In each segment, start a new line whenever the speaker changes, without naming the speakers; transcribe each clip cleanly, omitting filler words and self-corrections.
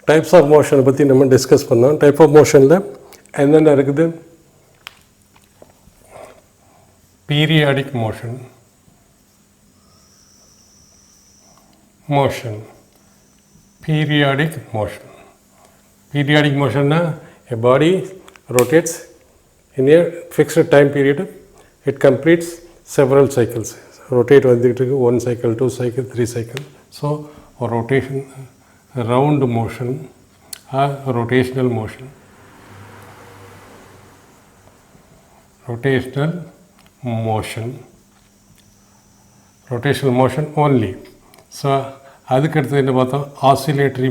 Types of மோஷனை பற்றி நம்ம discuss பண்ணோம். டைப் ஆஃப் மோஷனில் என்னென்ன இருக்குது? Periodic motion, periodic motion na a body rotates in a fixed time period. It completes several cycles. Rotate one cycle, 2 cycle, 3 cycle. So a rotation, a round motion, a rotational motion only. So அதுக்கு அடுத்து என்ன பார்த்தோம்? Oscillatory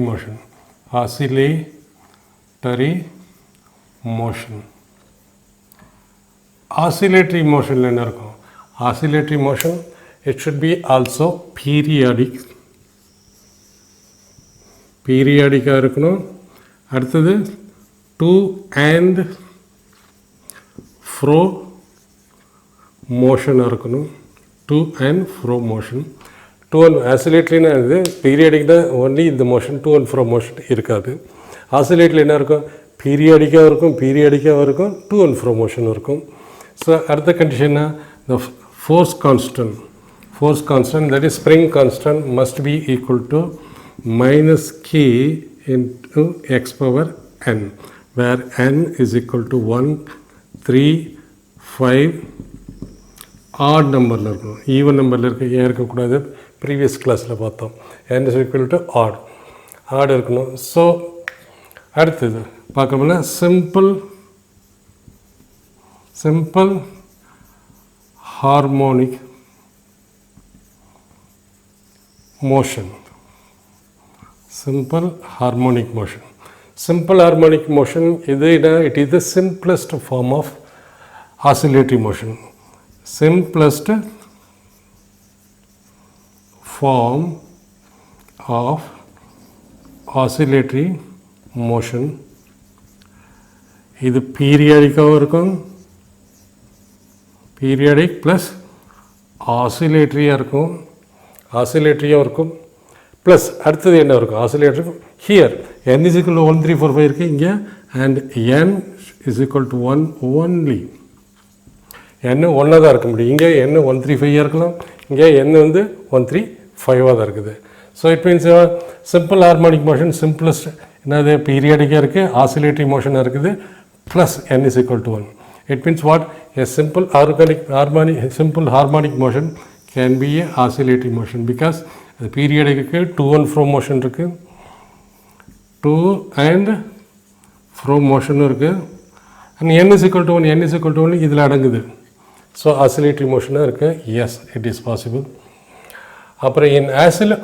மோஷனில் என்ன இருக்கும்? Oscillatory motion it should be also பீரியாடிக்காக இருக்கணும். அடுத்தது to and fro மோஷனாக இருக்கணும். to and fro motion. To and ஆசிலேட்லினா இது பீரியாடிக்னா ஒன்லி இந்த motion, to and fro motion இருக்காது. ஆசிலேட்டில் என்ன இருக்கும்? பீரியாடிக்காக இருக்கும், டூ அண்ட் ஃப்ரோ மோஷன் இருக்கும். ஸோ அடுத்த கண்டிஷன்னா the force constant that is spring constant must be equal to -k into x power n, where n is equal to 1, 3, 5 add நம்பரில் இருக்கணும். ஈவன் நம்பரில் இருக்கக்கூடாது. ப்ரீவியஸ் கிளாஸில் பார்த்தோம். n is equal to ஆட் இருக்கணும். ஸோ அடுத்தது பார்க்கணும்னா simple harmonic motion. Simple harmonic motion இதுனா it is the simplest form of oscillatory motion. Simplest form of oscillatory motion. இது பீரியாடிக்காகவும் இருக்கும், பீரியாடிக் ப்ளஸ் ஆசிலேட்டரியாக இருக்கும், ப்ளஸ் அடுத்தது என்ன இருக்கும்? Oscillatory here n is equal to 1, 3, 4, 5 இருக்குது இங்கே, and n is equal to 1 only. n 1 தான் இருக்க முடியும். இங்கே n 1, 3, 5 இருக்கலாம், இங்கே n 1, 3, 5 தான் இருக்குது. So it means simple harmonic motion simplest என்னது? பீரியாடிக்காக இருக்குது, ஆசிலேட்டரி மோஷனாக இருக்குது, plus n is equal to 1. It means what? a simple harmonic motion can be a oscillatory motion because the periodic to and fro motion இருக்குது, to and fro motion இருக்குது, and n is equal to 1 இதில் அடங்குது. So oscillatory மோஷனாக இருக்குது. Yes, it is possible. அப்புறம்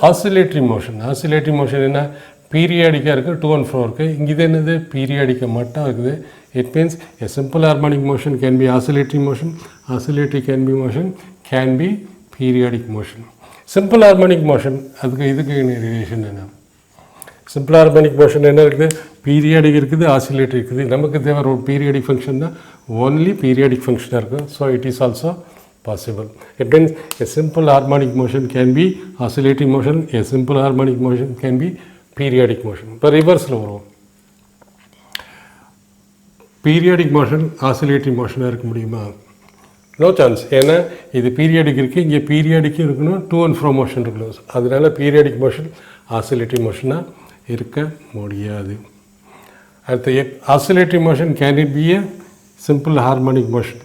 oscillatory motion என்ன? பீரியாடிக்காக இருக்குது, to and ஃப்ரோ இருக்குது. இங்கே இது என்னது? பீரியாடிக்காக மட்டும் இருக்குது. It means a simple harmonic motion can be oscillatory motion, oscillatory can be periodic motion. Simple harmonic motion இதுக்கு ரிலேஷன் என்ன? சிம்பிள் ஹார்மோனிக் மோஷன் என்ன இருக்குது? பீரியாடிக் இருக்குது, ஆசிலேட்டரி இருக்குது. நமக்கு தேவை ஒரு பீரியாடிக் ஃபங்க்ஷன் தான், only periodic function இருக்கும். So it is also possible. It means a simple harmonic motion can be oscillatory motion, a simple harmonic motion can be periodic motion. இப்போ ரிவர்ஸில் வரும். பீரியாடிக் மோஷன் ஆசிலேட்டரி மோஷனாக இருக்க முடியுமா? No chance. ஏன்னா இது periodic இருக்குது, இங்கே பீரியாடிக்கும் இருக்கணும், டூ அண்ட் ஃப்ரோ மோஷன் இருக்கணும். அதனால பீரியாடிக் மோஷன் ஆசிலேட்டரி மோஷனாக இருக்க முடியாது. அடுத்து oscillatory motion can it B a simple harmonic motion?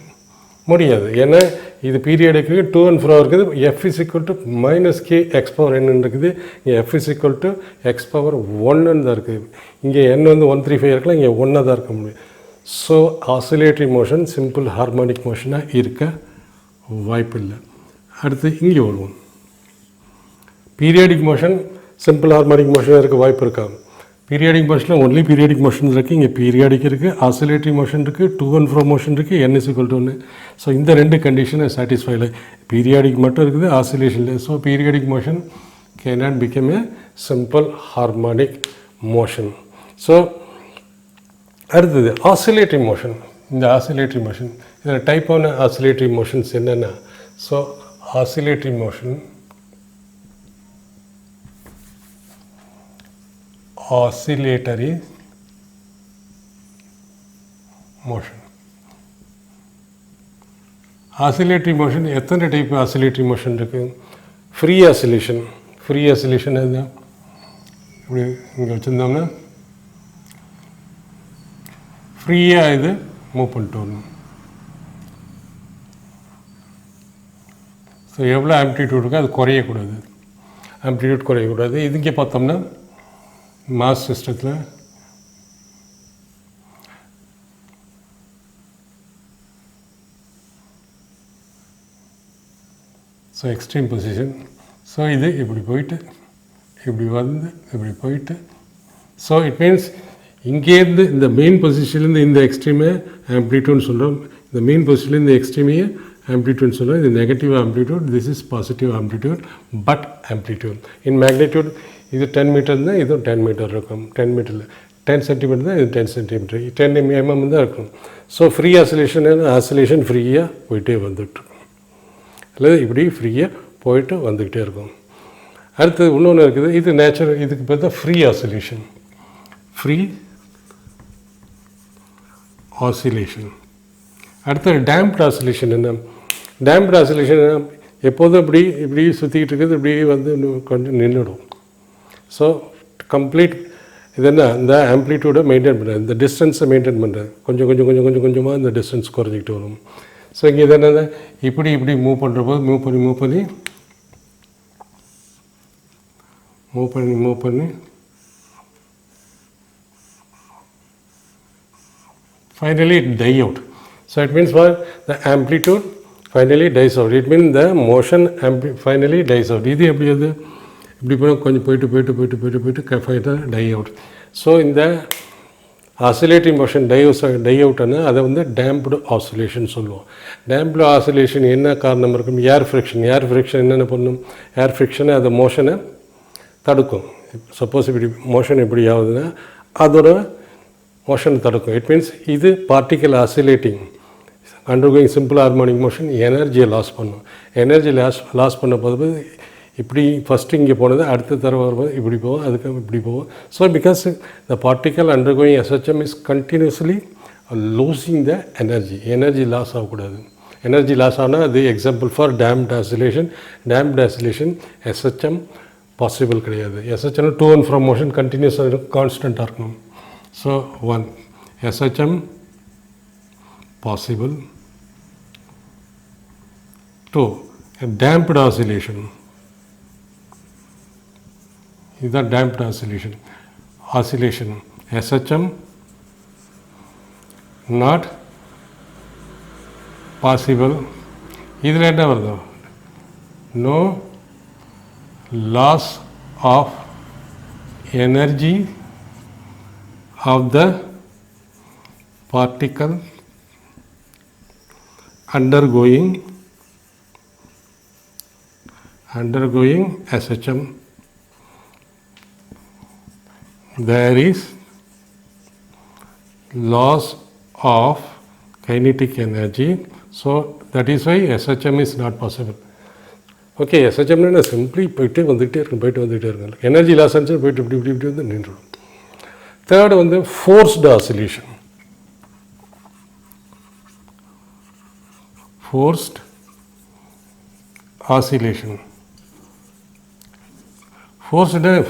முடியாது. ஏன்னா இது பீரியாடிக்கு டூ அண்ட் ஃப்ரோ இருக்குது. f is equal to -k x power n இருக்குது, இங்கே f is equal to x power 1 தான் இருக்குது. இங்கே n 1, 3, 5 இருக்கலாம், இங்கே 1 தான் இருக்க முடியும். So oscillatory motion simple harmonic மோஷனாக இருக்க வாய்ப்பில்லை. அடுத்து இங்கே வருவோம். பீரியாடிக் மோஷன் சிம்பிள் ஹார்மோனிக் மோஷனாக இருக்க வாய்ப்பு இருக்கா? பீரியாடிக் மோஷனில் ஒன்லி பீரியாடிக் மோஷன் இருக்குது, இங்கே பீரியாடிக் இருக்குது, ஆசிலேட்டரி மோஷன் இருக்குது, டூ அண்ட் ஃப்ரோ மோஷன் இருக்குது, n is equal to 1. So இந்த ரெண்டு கண்டிஷனை சாட்டிஸ்ஃபைல. பீரியாடிக் மட்டும் இருக்குது, ஆசிலேஷனில். So periodic motion cannot become a simple harmonic motion. So அடுத்தது ஆசிலேட்டரி மோஷன். இந்த ஆசிலேட்டரி மோஷன் இதில் டைப்பான ஆசிலேட்டரி மோஷன்ஸ் என்னென்னா, so oscillatory motion. Oscillatory motion எத்தனை டைப் oscillatory motion இருக்குது? Free oscillation. ஃப்ரீ ஆசிலேஷன் அது இப்படி இங்கே வச்சுருந்தோம்னா ஃப்ரீயாக இது மூவ் பண்ணிட்டு வரணும். ஸோ எவ்வளோ ஆம்ப்ளிடியூட் இருக்கோ அது குறையக்கூடாது, ஆம்ப்ளிடியூட் குறையக்கூடாது. இதுங்கே பார்த்தோம்னா மாஸ் சிஸ்டத்தில் ஸோ எக்ஸ்ட்ரீம் பொசிஷன். ஸோ இது இப்படி போயிட்டு இப்படி வந்து இப்படி போயிட்டு, ஸோ இட் மீன்ஸ் இங்கேருந்து இந்த மெயின் பொசிஷன்லேருந்து இந்த எக்ஸ்ட்ரீமே ஆம்ப்ளிடியூட்னு சொல்கிறோம், இந்த மெயின் பொசிஷன்லேருந்து இந்த எக்ஸ்ட்ரீமையே ஆம்ப்ளிடியூட்னு சொல்கிறோம். இது negative amplitude, this is positive amplitude, but amplitude in magnitude இது 10 மீட்டர் தான், இதுவும் 10 மீட்டர் இருக்கும். 10 மீட்டரில் 10 சென்டிமீட்டர் தான், இது 10 சென்டிமீட்டர், 10 mm தான் இருக்கும். ஸோ ஃப்ரீ ஆசிலேஷன் ஃப்ரீயாக போயிட்டே வந்துட்டுருக்கும், அல்லது இப்படி ஃப்ரீயாக போயிட்டு வந்துக்கிட்டே இருக்கும். அடுத்தது இன்னொன்று இருக்குது, இது நேச்சுரல், இதுக்கு பேர் தான் ஃப்ரீ ஆசிலேஷன். Free oscillation. அடுத்தது டேம்ப்ட் ஆசிலேஷன். என்ன டேம்ப்ட் ஆசிலேஷன்? எப்போதும் இப்படி இப்படி சுற்றிக்கிட்டு இருக்குது, இப்படி வந்து கொஞ்சம் நின்றுடும். ஸோ கம்ப்ளீட் இது என்ன, இந்த ஆம்ப்ளிடியூடை மெயின்டைன் பண்ணுறது, இந்த டிஸ்டன்ஸை மெயின்டைன் பண்ணுறது, கொஞ்சம் கொஞ்சம் கொஞ்சம் கொஞ்சம் கொஞ்சமாக இந்த டிஸ்டன்ஸ் குறைஞ்சிக்கிட்டு வரும். ஸோ இங்கே இது என்னது, இப்படி இப்படி மூவ் பண்ணுற போது மூவ் பண்ணி finally it die out. So it means what? The amplitude finally dies out. It means the motion finally dies out. இது எப்படி அது இப்படி போனால் கொஞ்சம் போயிட்டு ஃபைனலாக டை அவுட். ஸோ இந்த ஆசிலேட்டிங் மோஷன் டை அவுட்னா அதை வந்து டேம்ப்டு ஆசிலேஷன் சொல்லுவோம். டேம்ப்டு ஆசிலேஷன் என்ன காரணம் இருக்கும்? ஏர் ஃப்ரிக்ஷன் என்னென்ன பண்ணும்? ஏர் ஃப்ரிக்ஷனை அந்த மோஷனை தடுக்கும். சப்போஸ் இப்படி மோஷன் எப்படி ஆகுதுன்னா அதோட மோஷன் தடுக்கும். இட் மீன்ஸ் இது particle oscillating undergoing simple harmonic motion எனர்ஜியை லாஸ் பண்ணும். எனர்ஜி லாஸ் பண்ண போது இப்படி ஃபஸ்ட்டு இங்கே போனது அடுத்த தடவை வரும்போது இப்படி போகும், அதுக்கு இப்படி போகும். So because the particle undergoing SHM is continuously losing the energy loss ஆகக்கூடாது. எனர்ஜி லாஸ் ஆனால் அது example for damped oscillation SHM possible கிடையாது. SHM to and from motion கண்டினியூஸாக கான்ஸ்டண்ட்டாக இருக்கணும். So 1 SHM possible. 2 damped oscillation. இதுதான் damped oscillation SHM not possible. இதில் என்ன வருது? No loss of energy of the particle undergoing SHM. There is loss of kinetic energy, so that is why SHM is not possible. Okay, எஸ்ஹெச்எம்னா simply போயிட்டே வந்துகிட்டே இருக்கும். Energy loss ஆச்சு போயிட்டு இப்படி வந்து நின்றுடும். தேர்டு வந்து ஃபோர்ஸ்டு ஆசிலேஷன்.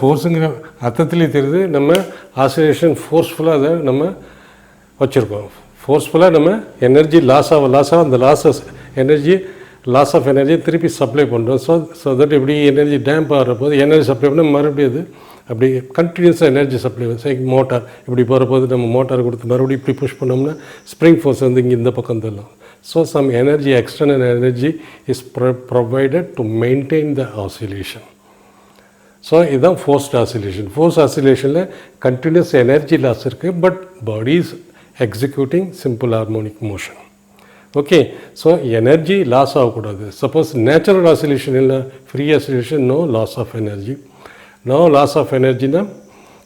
ஃபோர்ஸுங்கிற அர்த்தத்துலேயே தெரியுது. நம்ம ஆசிலேஷன் ஃபோர்ஸ்ஃபுல்லாக அதை நம்ம வச்சுருக்கோம். ஃபோர்ஸ்ஃபுல்லாக நம்ம எனர்ஜி லாஸ் ஆக அந்த லாஸ் ஆஃப் எனர்ஜி திருப்பி சப்ளை பண்ணுறோம். ஸோ தட் இப்படி எனர்ஜி டேம்ப் ஆகிற போது எனர்ஜி சப்ளை பண்ணால் மறுபடியும் அது அப்படி கண்டினியூஸாக எனர்ஜி சப்ளை மோட்டார் இப்படி போகிற போது நம்ம மோட்டார் கொடுத்து மறுபடியும் இப்படி புஷ் பண்ணோம்னா ஸ்ப்ரிங் ஃபோர்ஸ் வந்து இங்கே இந்த பக்கம் தரலாம். So some energy external energy is provided to maintain the oscillation. So இதுதான் ஃபோர்ஸ்ட் ஆசிலேஷனில் கண்டினியூஸ் எனர்ஜி லாஸ் இருக்குது, but body is executing simple harmonic motion. Okay, so energy loss ஆகக்கூடாது. சப்போஸ் நேச்சுரல் ஆசிலேஷன் இல்லை, free oscillation, no loss of எனர்ஜினா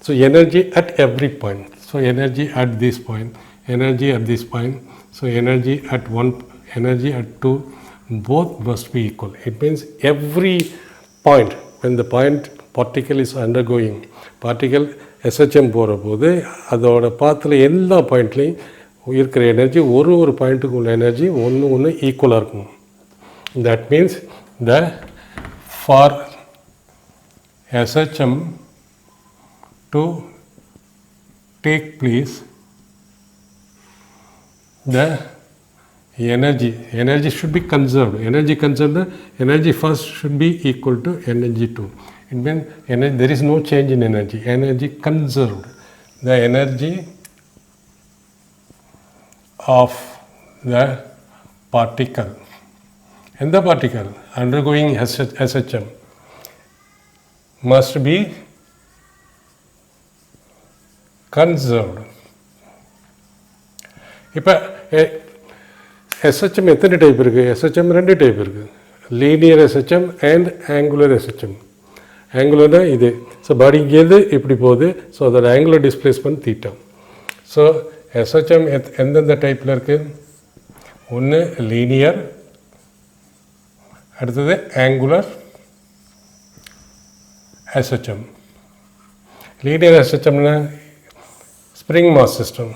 so energy at every point. So energy at this point, so energy at 1, energy at 2, both must be equal. It means every point, when the particle is undergoing. Particle SHM போகிற போது அதோட பாத்தில் எல்லா பாயிண்ட்லேயும் இருக்கிற energy ஒரு பாயிண்ட்டுக்கு உள்ள energy ஒன்று ஈக்குவலாக இருக்கும். That means for SHM to take place, the energy should be conserved. Energy first should be equal to energy 2. It means there is no change in energy conserved. The energy of the particle, and the particle undergoing SHM must be conserved. இப்போ SHM எத்தனை type இருக்குது? SHM 2 type இருக்குது, linear SHM and angular SHM. ஆங்குலர்னா இது. So body இங்கேருந்து இப்படி போகுது. So அதோட angular displacement theta. So SHM எந்தெந்த டைப்பில் இருக்குது? ஒன்று லீனியர், அடுத்தது ஆங்குலர் SHM. லீனியர் SHMனா ஸ்ப்ரிங் மாஸ் சிஸ்டம்.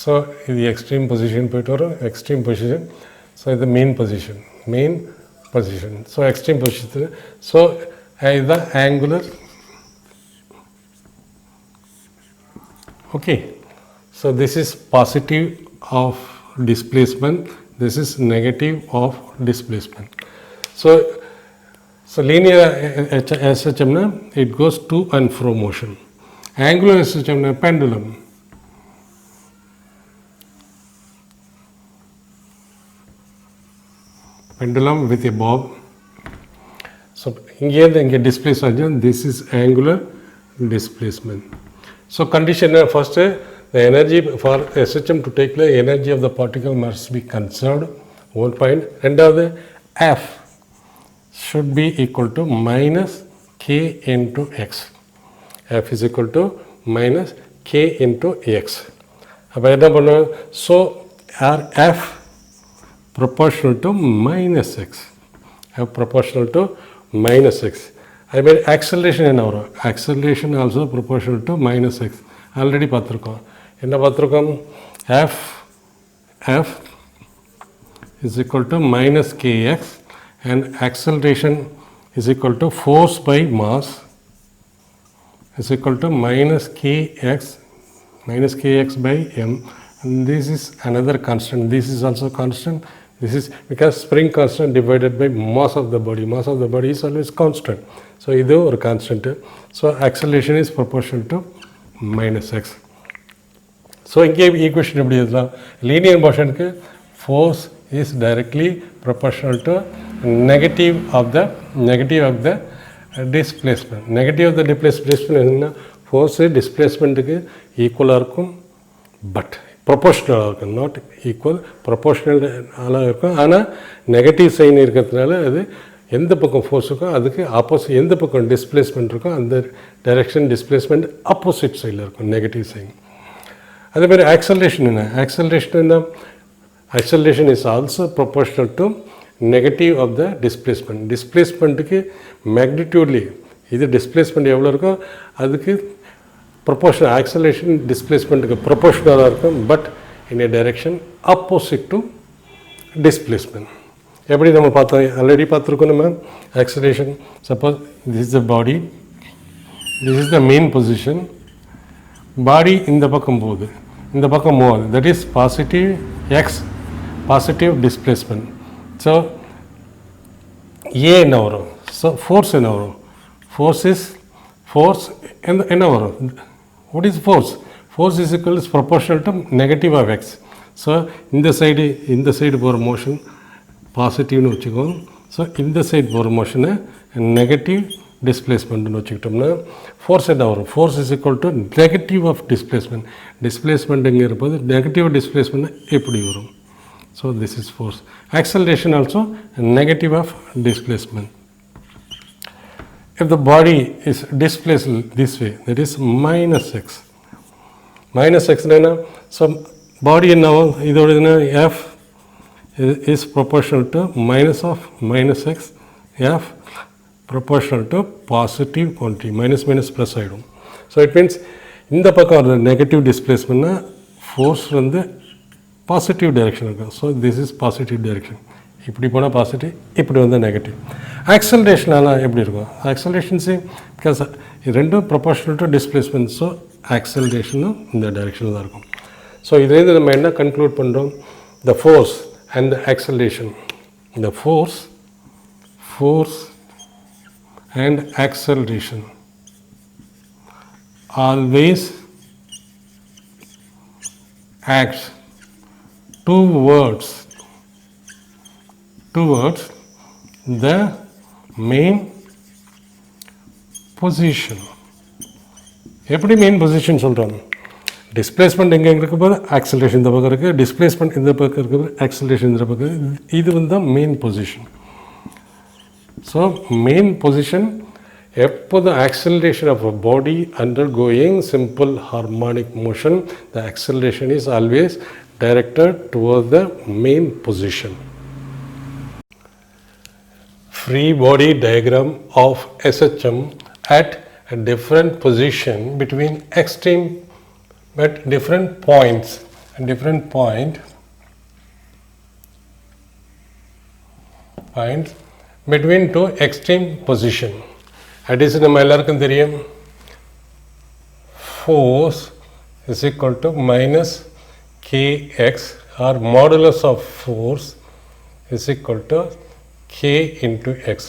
ஸோ இது எக்ஸ்ட்ரீம் பொசிஷன் போயிட்டு வரும், எக்ஸ்ட்ரீம் பொசிஷன். ஸோ இது main position. So extreme position. So இதுதான் angular. Okay. So this is positive of displacement, this is negative of displacement. So linear SHM na it goes to and fro motion. Angular SHM na pendulum. Pendulum with a bob. So inge displace aja, this is angular displacement. So condition first, the energy for SHM to take place, energy of the particle must be conserved, one point. And the F should be equal to minus K into X. F is equal to minus K into X. So our F proportional to minus X. F proportional to minus X. I mean acceleration in our acceleration also proportional to minus X. Already பார்த்திருக்கோம். என்ன பார்த்திருக்கோம்? F is equal to minus kx and acceleration is equal to force by mass is equal to minus kx by m. And this is another constant. This is also constant. This is because spring constant divided by mass of the body. Mass of the body is always constant. So இது ஒரு constant. So acceleration is proportional to minus x. So இங்கே equation எப்படி எழுதலாம்? Linear motionக்கு force is directly proportional to negative of the displacement. Negative of the displacement என்னன்னா force displacementக்கு ஈக்குவலாக இருக்கும், but ப்ரொபோஷ்னலாக இருக்கும். Not equal, ப்ரொபோஷ்னலாக இருக்கும். ஆனால் நெகட்டிவ் சைன் இருக்கிறதுனால அது எந்த பக்கம் ஃபோர்ஸுக்கோ அதுக்கு ஆப்போசிட், எந்த பக்கம் டிஸ்பிளேஸ்மெண்ட் இருக்கோ அந்த டைரெக்ஷன் டிஸ்பிளேஸ்மெண்ட் ஆப்போசிட் சைடில் இருக்கும், நெகட்டிவ் சைன். அதேமாதிரி ஆக்சலரேஷன் என்ன? Acceleration is also proportional to negative of the displacement. டிஸ்பிளேஸ்மெண்ட்டுக்கு மேக்னிடியூட்லி இது டிஸ்பிளேஸ்மெண்ட் எவ்வளோ இருக்கோ அதுக்கு ப்ரொபோஷனல், ஆக்சலரேஷன் டிஸ்பிளேஸ்மெண்ட்டுக்கு ப்ரொபோஷ்னலாக இருக்கும், but in a direction opposite to displacement. எப்படி நம்ம பார்த்தோம், ஆல்ரெடி பார்த்துருக்கோம் நம்ம. Acceleration, suppose this is the body, this is the main position, body இந்த பக்கம் போகுது, இந்த பக்கம் மூவ் ஆகுது, that is positive x, positive displacement. So a என்ன வரும்? ஸோ ஃபோர்ஸ் என்ன வரும்? ஃபோர்ஸ் என்ன வரும்? What is force? Force is equal is proportional to negative of x. So இந்த சைடு போகிற மோஷன் பாசிட்டிவ்னு வச்சுக்கோம். ஸோ இந்த சைடு போகிற மோஷனை நெகட்டிவ் டிஸ்பிளேஸ்மெண்ட்னு வச்சுக்கிட்டோம்னா ஃபோர்ஸ் என்ன வரும்? Force is equal to negative of displacement. டிஸ்பிளேஸ்மெண்ட்டுங்கிற போது நெகட்டிவ் டிஸ்பிளேஸ்மெண்ட் எப்படி வரும்? So this is force. Acceleration also negative of displacement. If the body is displaced this way, that is minus x. Minus x என்ன? So body என்ன? இதோட என்ன? is proportional to minus of minus x f proportional to positive quantity. Minus minus plus ஆகிடும். So it means இந்த பக்கம் ஒரு negative டிஸ்பிளேஸ்மெண்ட்னா force வந்து positive direction இருக்கும். So this is positive direction. இப்படி போனால் பாசிட்டிவ், இப்படி வந்து நெகட்டிவ். ஆக்சலரேஷனாலாம் எப்படி இருக்கும்? ஆக்சலரேஷன்ஸே பிகாஸ் ரெண்டும் ப்ரொபோர்ஷனல் டு டிஸ்பிளேஸ்மெண்ட். ஸோ ஆக்சலரேஷனும் இந்த டைரெக்ஷனில் தான் இருக்கும். ஸோ இதுலேருந்து நம்ம என்ன கன்க்ளூட் பண்ணுறோம்? The force and the acceleration. The force and acceleration always acts towards the main position. எப்படி மெயின் பொசிஷன் சொல்கிறோம்? டிஸ்பிளேஸ்மெண்ட் எங்கே இருக்க போது ஆக்சலரேஷன் இந்த பக்கம் இருக்குது, டிஸ்பிளேஸ்மெண்ட் இந்த பக்கம் இருக்க போது ஆக்சலரேஷன் இந்த பக்கம் இருக்குது. இது வந்து தான் main position. So main position எப்போது acceleration of a body undergoing simple harmonic motion, the acceleration is always directed toward the main position. Free body diagram of SHM at a different position between extreme but different points between two extreme position. That நம்ம எல்லாருக்கும் தெரியும், force is equal to minus kx or modulus of force is equal to k into x.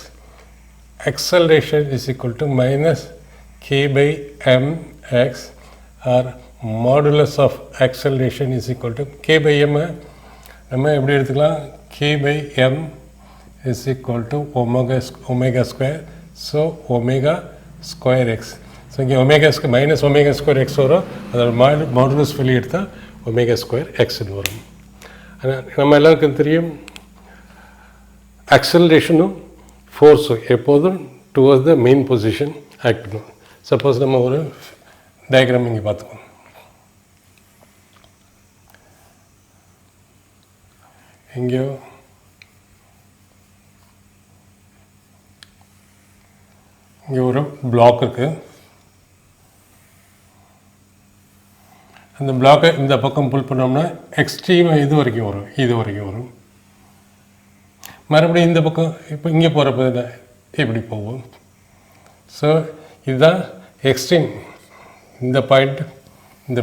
Acceleration is equal to minus k by mx or modulus of acceleration is equal to k by m. நம்ம எப்படி எடுத்துக்கலாம்? k by m is equal to omega square. So omega square x. So இங்கே omega square minus omega square x வரும். அதோட modulus வெளியே எடுத்தால் omega square எக்ஸ்னு வரும். ஆனால் நம்ம எல்லாருக்கும் தெரியும் ஆக்சலரேஷனும் ஃபோர்ஸும் எப்போதும் towards the main position act பண்ணும். சப்போஸ் நம்ம ஒரு டயக்ராம் இங்கே பார்த்துக்கோம். எங்கேயோ இங்கே ஒரு பிளாக் இருக்குது. அந்த பிளாக்கை இந்த பக்கம் புல் பண்ணோம்னா எக்ஸ்ட்ரீமாக இது வரைக்கும் வரும். மறுபடியும் இந்த பக்கம் இப்போ இங்கே போகிறப்ப எப்படி போகும்? ஸோ இதுதான் எக்ஸ்ட்ரீம். இந்த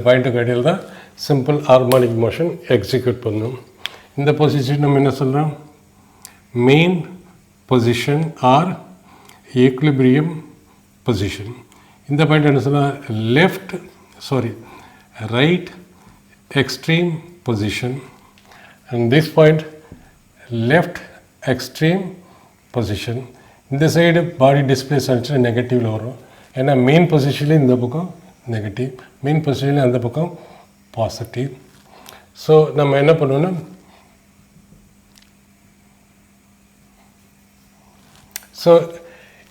பாயிண்ட்டுக்கு இடையில் தான் சிம்பிள் ஹார்மோனிக் மோஷன் எக்ஸிக்யூட் பண்ணும். இந்த பொசிஷன் நம்ம என்ன சொல்கிறோம்? Main position R equilibrium position. இந்த பாயிண்ட் என்ன சொல்லலாம்? Right extreme position. And this point left extreme position. இந்த சைடு பாடி டிஸ்பிளேஸ் ஆகிடுச்சுன்னா நெகட்டிவில் வரும். ஏன்னா மெயின் பொசிஷன்லேயும் இந்த பக்கம் நெகட்டிவ், மெயின் பொசிஷன்லேயும் அந்த பக்கம் பாசிட்டிவ். ஸோ நம்ம என்ன பண்ணுவோன்னா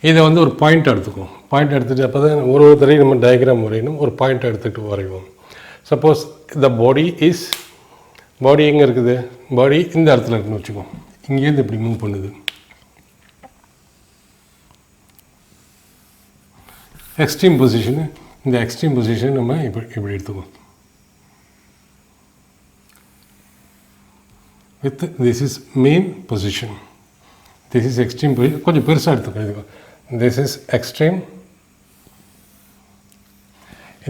இதை வந்து ஒரு பாயிண்ட் எடுத்துக்குவோம். பாயிண்ட் எடுத்துகிட்டு அப்போ தான் ஒரு தடவையும் நம்ம டயக்ராம் வரையணும். ஒரு பாயிண்ட் எடுத்துகிட்டு வரைவோம். சப்போஸ் இந்த பாடி எங்கே இருக்குது? பாடி இந்த இடத்துல இருக்குன்னு வச்சுக்கோம். இங்கேருந்து இப்படி மூவ் பண்ணுது. எக்ஸ்ட்ரீம் பொசிஷனு, இந்த எக்ஸ்ட்ரீம் பொசிஷன் நம்ம இப்படி எடுத்துக்குவோம். With this is main position, this is extreme position. கொஞ்சம் பெருசாக எடுத்துக்கோ. This is extreme.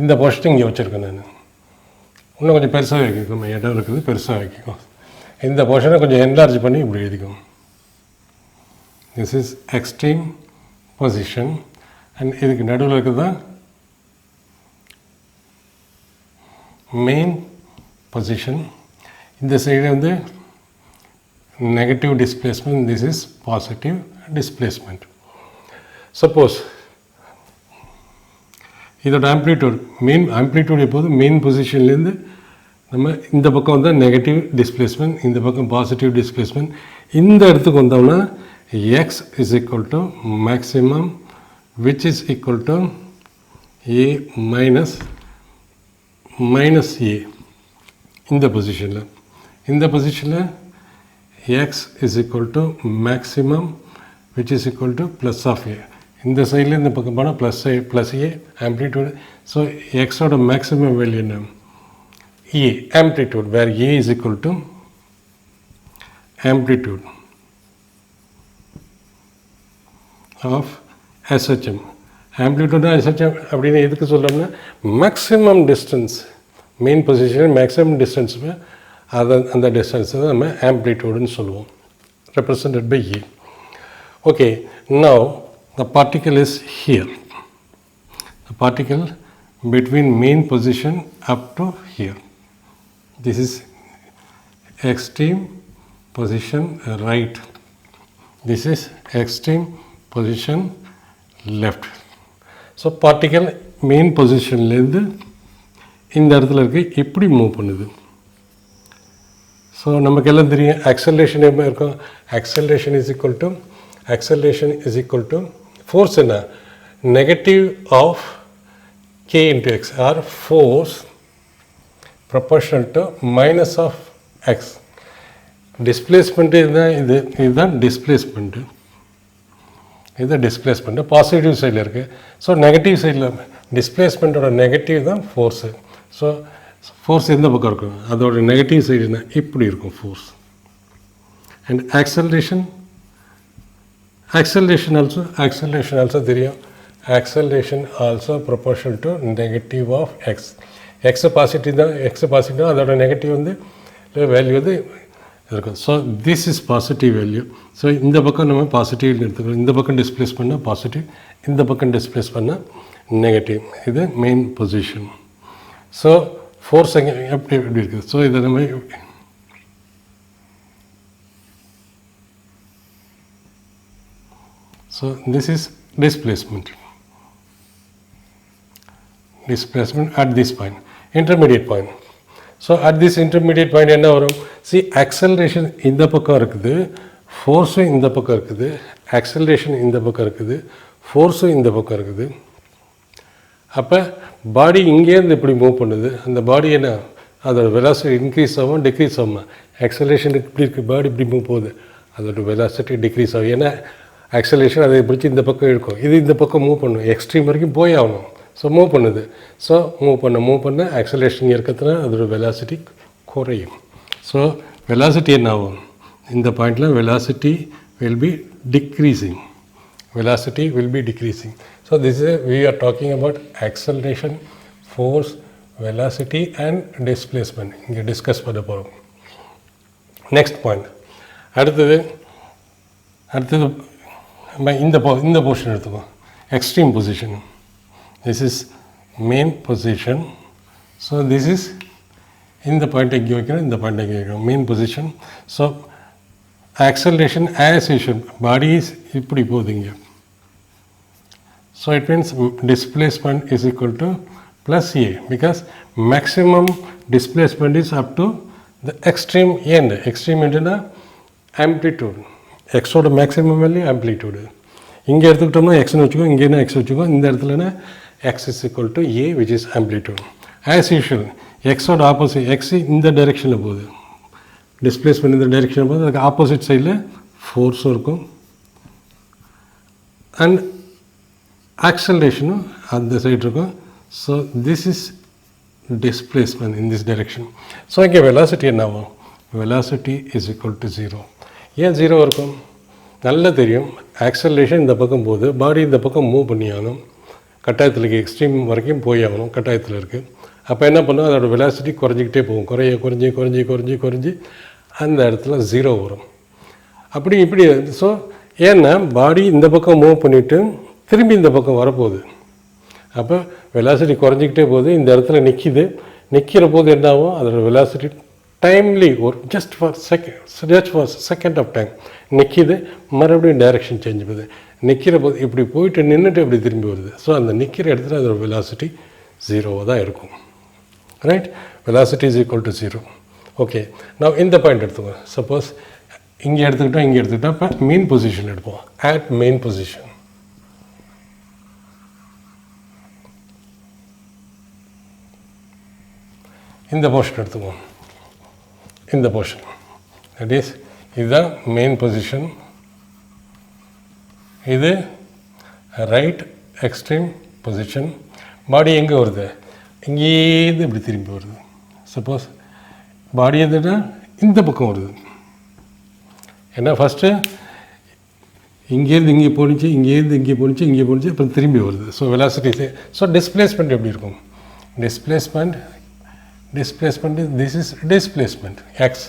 இந்த பொசிஷன் இங்கே வச்சுருக்கேன் நான். இன்னும் கொஞ்சம் பெருசாக வைக்கணும், இடம் இருக்குது, பெருசாக வைக்கும். இந்த போர்ஷனை கொஞ்சம் என்லார்ஜ் பண்ணி இப்படி எழுதிக்கும். This is extreme position. And இதுக்கு நடுவில் இருக்குது தான் மெயின் பொசிஷன். இந்த சைடு வந்து negative displacement, this is positive displacement. Suppose இதோட ஆம்ப்ளிடியூட், மெயின் ஆம்ப்ளிடியூட் எப்போது மெயின் பொசிஷன்லேருந்து நம்ம இந்த பக்கம் வந்தால் நெகட்டிவ் டிஸ்பிளேஸ்மெண்ட், இந்த பக்கம் பாசிட்டிவ் டிஸ்பிளேஸ்மெண்ட். இந்த இடத்துக்கு வந்தோம்னா x is equal to maximum which is equal to a minus a. இந்த பொசிஷனில் x is equal to maximum which is equal to plus of a. இந்த சைடில் இந்த பக்கம் போனால் ப்ளஸ் ஏ ஆம்ப்ளிடியூடு. ஸோ எக்ஸோட மேக்ஸிமம் வேல்யூ என்ன? A amplitude, where a is equal to amplitude of SHM. Amplitude SHM அப்படின்னு எதுக்கு சொல்கிறோம்னா maximum distance, main position maximum distance, அந்த டிஸ்டன்ஸை தான் நம்ம ஆம்ப்ளிடியூடுன்னு சொல்லுவோம், represented by A. Okay, now the particle is here. The particle between main position up to here. This is extreme position right. This is extreme position left. So particle main positionலேருந்து இந்த இடத்துல இருக்கு இப்படி move பண்ணுது. So நமக்கு எல்லாம் தெரியும் acceleration எப்படி இருக்கும்? Acceleration is equal to force என்ன? negative of k into x or force proportional to minus of x. displacement இதுதான் displacement. இதுதான் displacement பாசிட்டிவ் சைடில் இருக்குது. ஸோ நெகட்டிவ் சைடில் டிஸ்பிளேஸ்மெண்ட்டோட நெகட்டிவ் தான் ஃபோர்ஸு. ஸோ ஃபோர்ஸ் எந்த பக்கம் இருக்கும்? அதோட நெகட்டிவ் சைடுனா இப்படி இருக்கும் ஃபோர்ஸ். அண்ட் ஆக்சலரேஷன் ஆல்சோ தெரியும். Acceleration also proportional to negative of x. X positive அதோட நெகட்டிவ் வந்து வேல்யூ வந்து இருக்கும். So this is positive value. So இந்த பக்கம் நம்ம பாசிட்டிவ்னு எடுத்துக்கிறோம். இந்த பக்கம் டிஸ்பிளேஸ் பண்ணால் பாசிட்டிவ், இந்த பக்கம் டிஸ்பிளேஸ் பண்ணால் நெகட்டிவ். இது மெயின் பொசிஷன். ஸோ ஃபோர்ஸ் எப்படி இருக்குது? ஸோ இதை நம்ம so this is displacement at this point, intermediate point. So at this intermediate point என்ன வரும்? see acceleration இந்த பக்கம் இருக்குது, ஃபோர்ஸும் இந்த பக்கம் இருக்குது, acceleration இந்த பக்கம் இருக்குது, ஃபோர்ஸும் இந்த பக்கம் இருக்குது. அப்போ பாடி இங்கேருந்து இப்படி மூவ் பண்ணுது. அந்த பாடி என்ன, அதோட வெலாசிட்டி இன்க்ரீஸ் ஆகும் டிக்ரீஸ் ஆகும். ஆக்சலேஷன் இப்படி இருக்குது, பாடி இப்படி மூவ் போகுது, அதோட வெலாசிட்டி டிக்ரீஸ் ஆகும். ஏன்னா ஆக்சலேஷன் அதை பிடிச்சி இந்த பக்கம் இருக்கும், இது இந்த பக்கம் மூவ் பண்ணும், எக்ஸ்ட்ரீம் வரைக்கும் போய் ஆகணும். ஸோ மூவ் பண்ணுது. ஸோ மூவ் பண்ண ஆக்சலேஷன் இருக்கிறதுனால அதோட வெலாசிட்டி குறையும். ஸோ வெலாசிட்டி என்ன ஆகும்? இந்த பாயிண்டில் velocity will be decreasing. So this is we are talking about acceleration, force, velocity and displacement. இங்கே டிஸ்கஸ் பண்ண போகிறோம். Next point. அடுத்தது இந்த போர்ஷன் எடுத்துக்கோ. Extreme position. This is main position. So this is இந்த பாயிண்ட் எங்கே வைக்கணும், இந்த பாயிண்ட் எங்கே வைக்கணும், main position. So acceleration as usual, body is இப்படி போகுது இங்கே. So it means displacement is equal to plus A, because maximum displacement is up to the extreme end. Extreme end is amplitude. X ஓட maximum value amplitude. இங்கே எடுத்துக்கிட்டோம்னா எக்ஸ்னு வச்சுக்கோ, இங்கேனா X வச்சுக்கோ, இந்த இடத்துலனா x is equal to A, which is amplitude. As usual, எக்ஸோட opposite, X இந்த டைரெக்ஷனில் போகுது, டிஸ்பிளேஸ்மெண்ட் இந்த டைரெக்ஷனில் போகுது, அதுக்கு ஆப்போசிட் சைடில் ஃபோர்ஸும் இருக்கும் அண்ட் ஆக்சலரேஷனும் அந்த சைடு இருக்கும். So this is displacement in this direction. So இங்கே வெலாசிட்டி என்ன ஆகும்? Velocity is equal to 0. ஏன் 0 இருக்கும்? நல்லா தெரியும். ஆக்சலரேஷன் இந்த பக்கம் போகுது, பாடி இந்த பக்கம் மூவ் பண்ணி ஆகணும், கட்டாயத்தில் இருக்குது, எக்ஸ்ட்ரீம் வரைக்கும் போய் ஆகணும், கட்டாயத்தில் இருக்குது. அப்போ என்ன பண்ணும்? அதோட வெலாசிட்டி குறைஞ்சிக்கிட்டே போகும், குறைஞ்சி அந்த இடத்துல 0 வரும். அப்படி இப்படி. ஸோ ஏன்னா பாடி இந்த பக்கம் மூவ் பண்ணிவிட்டு திரும்பி இந்த பக்கம் வரப்போகுது. அப்போ வெலாசிட்டி குறைஞ்சிக்கிட்டே போகுது, இந்த இடத்துல நிற்கிற போது என்ன ஆகும்? அதோட வெலாசிட்டி டைம்லி ஒரு just for second of time நிற்கிது, மறுபடியும் டைரெக்ஷன் சேஞ்ச் பண்ணுது. நிற்கிற போது இப்படி போயிட்டு நின்றுட்டு இப்படி திரும்பி வருது. ஸோ அந்த நிற்கிற இடத்துல அதோட வெலாசிட்டி 0 தான் இருக்கும். Right? Velocity is equal to 0. Okay, நான் இந்த பாயிண்ட் எடுத்துக்கோங்க. சப்போஸ் இங்கே எடுத்துக்கிட்டோம், இப்போ மெயின் பொசிஷன் எடுப்போம். அட் மெயின் பொசிஷன் இந்த போர்ஷன் எடுத்துக்குவோம். இந்த போர்ஷன் தட் இஸ் இதுதான் மெயின் பொசிஷன். இது ரைட் எக்ஸ்ட்ரீம் பொசிஷன். பாடி எங்கே வருது? இங்கேருந்து இப்படி திரும்பி வருது. சப்போஸ் பாடி எதுனா இந்த பக்கம் வருது. ஏன்னா ஃபஸ்ட்டு இங்கேருந்து இங்கே போணுச்சு, இங்கேருந்து இங்கே போணுச்சு, இங்கே போணுச்சு, அப்புறம் திரும்பி வருது. So velocity. ஸோ டிஸ்பிளேஸ்மெண்ட் எப்படி இருக்கும்? Displacement this is displacement x.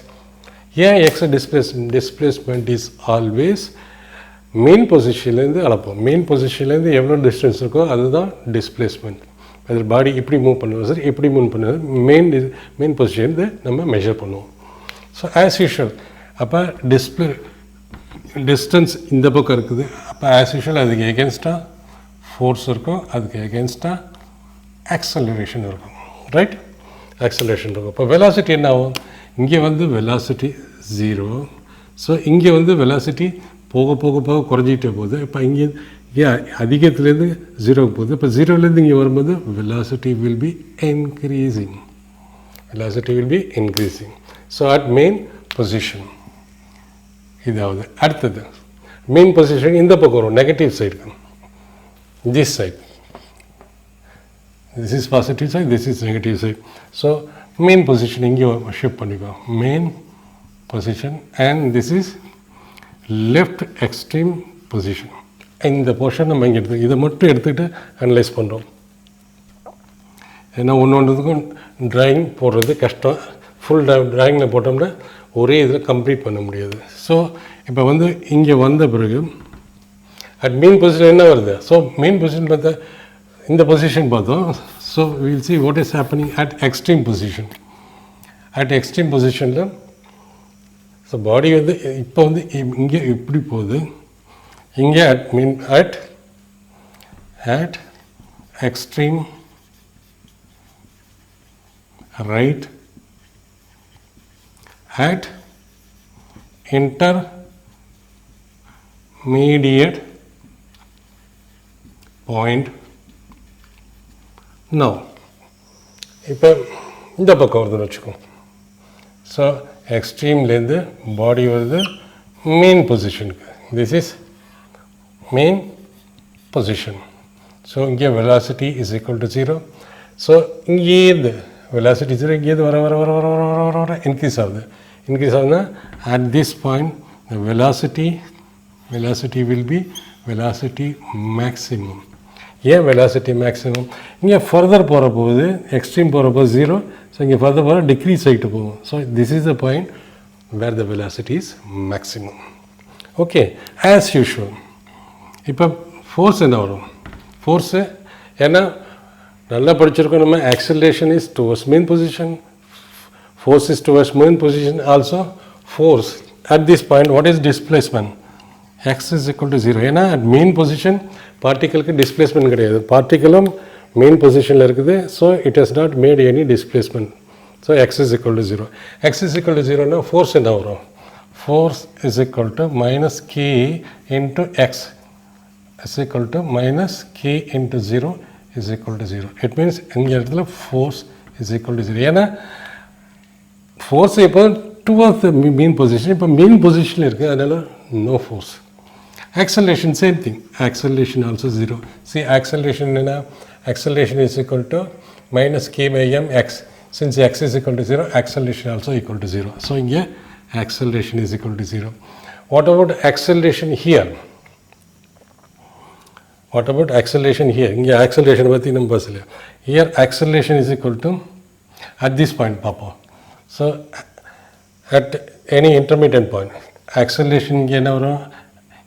ஏன் x displacement is always main பொசிஷன்லேருந்து அளப்போம். மெயின் பொசிஷன்லேருந்து எவ்வளோ டிஸ்டன்ஸ் இருக்கோ அதுதான் டிஸ்பிளேஸ்மெண்ட். அது பாடி இப்படி மூவ் பண்ணுவோம் சார், எப்படி மூவ் பண்ணுவது மெயின் பொசிஷன்லேருந்து நம்ம மெஷர் பண்ணுவோம். ஸோ ஆஸ் யூஷுவல் அப்போ டிஸ்டன்ஸ் இந்த பக்கம் இருக்குது. அப்போ ஆஸ் யூஷுவல் அதுக்கு எகென்ஸ்டாக ஃபோர்ஸ் இருக்கும், அதுக்கு எகென்ஸ்டாக ஆக்சலரேஷன் இருக்கும். ரைட், ஆக்சலரேஷன் இருக்கும். இப்போ வெலாசிட்டி என்ன ஆகும்? இங்கே வந்து வெலாசிட்டி 0. ஸோ இங்கே வந்து வெலாசிட்டி போக போக போக குறைஞ்சிக்கிட்டே போகுது. இப்போ இங்கே அதிகத்துலேருந்து 0க்கு போகுது. இப்போ 0லேருந்து இங்கே வரும்போது velocity will be increasing. So at main position இதாவது. அடுத்தது மெயின் பொசிஷன் இந்த பக்கம் வரும், negative side, this side. This is positive side, this is negative side. So main position இங்கே ஷிஃப்ட் பண்ணிக்கோ. Main position and this is left extreme position. இந்த portion நம்ம இங்கே எடுத்து இதை மட்டும் எடுத்துக்கிட்டு அனலைஸ் பண்ணுறோம். ஏன்னா ஒன்றுக்கும் ட்ராயிங் போடுறது கஷ்டம். ஃபுல் ட்ராயிங்கில் போட்டோம்னா ஒரே இதில் கம்ப்ளீட் பண்ண முடியாது. ஸோ இப்போ வந்து இங்கே வந்த பிறகு அட் மெயின் பொசிஷன் என்ன வருது? ஸோ மெயின் பொசிஷன் பார்த்தா இந்த பொசிஷன் பார்த்தோம். So will see what is happening at extreme position. At extreme பொசிஷனில் ஸோ பாடி வந்து இப்போ வந்து இங்கே இப்படி போகுது. இங்கே at extreme right at intermediate point. Now இப்போ இந்த பக்கம் வருதுன்னு வச்சுக்கோம். ஸோ எக்ஸ்ட்ரீம்லேருந்து பாடி வருது மெயின் பொசிஷனுக்கு. This is main position. So இங்கே velocity is equal to 0. So இங்கேருந்து வெலாசிட்டி 0 இங்கேருந்து வர வர வர வர வர வர வர இன்க்ரீஸ் ஆகுது. இன்க்ரீஸ் ஆகுதுன்னா at this point the velocity will B velocity maximum. ஏன் வெலாசிட்டி மேக்ஸிமம்? இங்கே ஃபர்தர் போகிற போகுது, எக்ஸ்ட்ரீம் போகிறப்போ 0. ஸோ இங்கே ஃபர்தர் போகிற டிக்ரீஸ் ஆகிட்டு போகும். So this is the point where the velocity is maximum. Okay, as usual. இப்போ ஃபோர்ஸ் என்ன வரும்? ஃபோர்ஸு ஏன்னா நல்லா படிச்சிருக்கோம் நம்ம. Acceleration is towards mean position, force is towards main position. Also force at this point, what is displacement? X is equal to 0. ஏன்னா at main position பார்ட்டிக்கலுக்கு displacement கிடையாது. பார்ட்டிக்கலும் மெயின் பொசிஷனில் இருக்குது. So it has not made any displacement. So x is equal to 0. X is equal to 0னா force என்ன வரும்? Force is equal to minus k into x is equal to minus k into 0 is equal to 0. It means இங்கே இடத்துல force is equal to 0. ஏன்னா force இப்போ towards the main position. இப்போ main பொசிஷனில் இருக்குது, அதனால் no force. Acceleration same thing. Acceleration also 0. See acceleration என்ன? Acceleration is equal to minus k by m x. Since x is equal to 0, acceleration also equal to 0. So இங்கே acceleration is equal to 0. What about acceleration here? What about acceleration here? இங்கே acceleration பற்றி நம்ம பேசல. Here acceleration is equal to at this point பார்ப்போம். So at any intermediate point, acceleration இங்கே என்ன வரும்?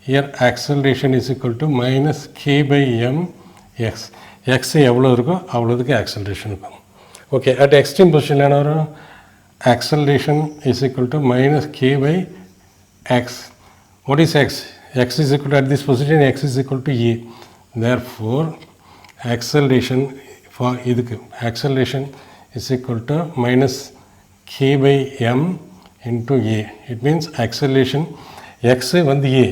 Here acceleration is equal to minus k by m x. x எவ்வளோ இருக்கோ அவ்வளோதுக்கு acceleration இருக்கும். Okay, at extreme position என்ன வரும்? Acceleration is equal to minus k by x. What is x? X is equal to, at this position x is equal to a. Therefore acceleration for இதுக்கு acceleration is equal to minus k by m into a. It means acceleration x வந்து a.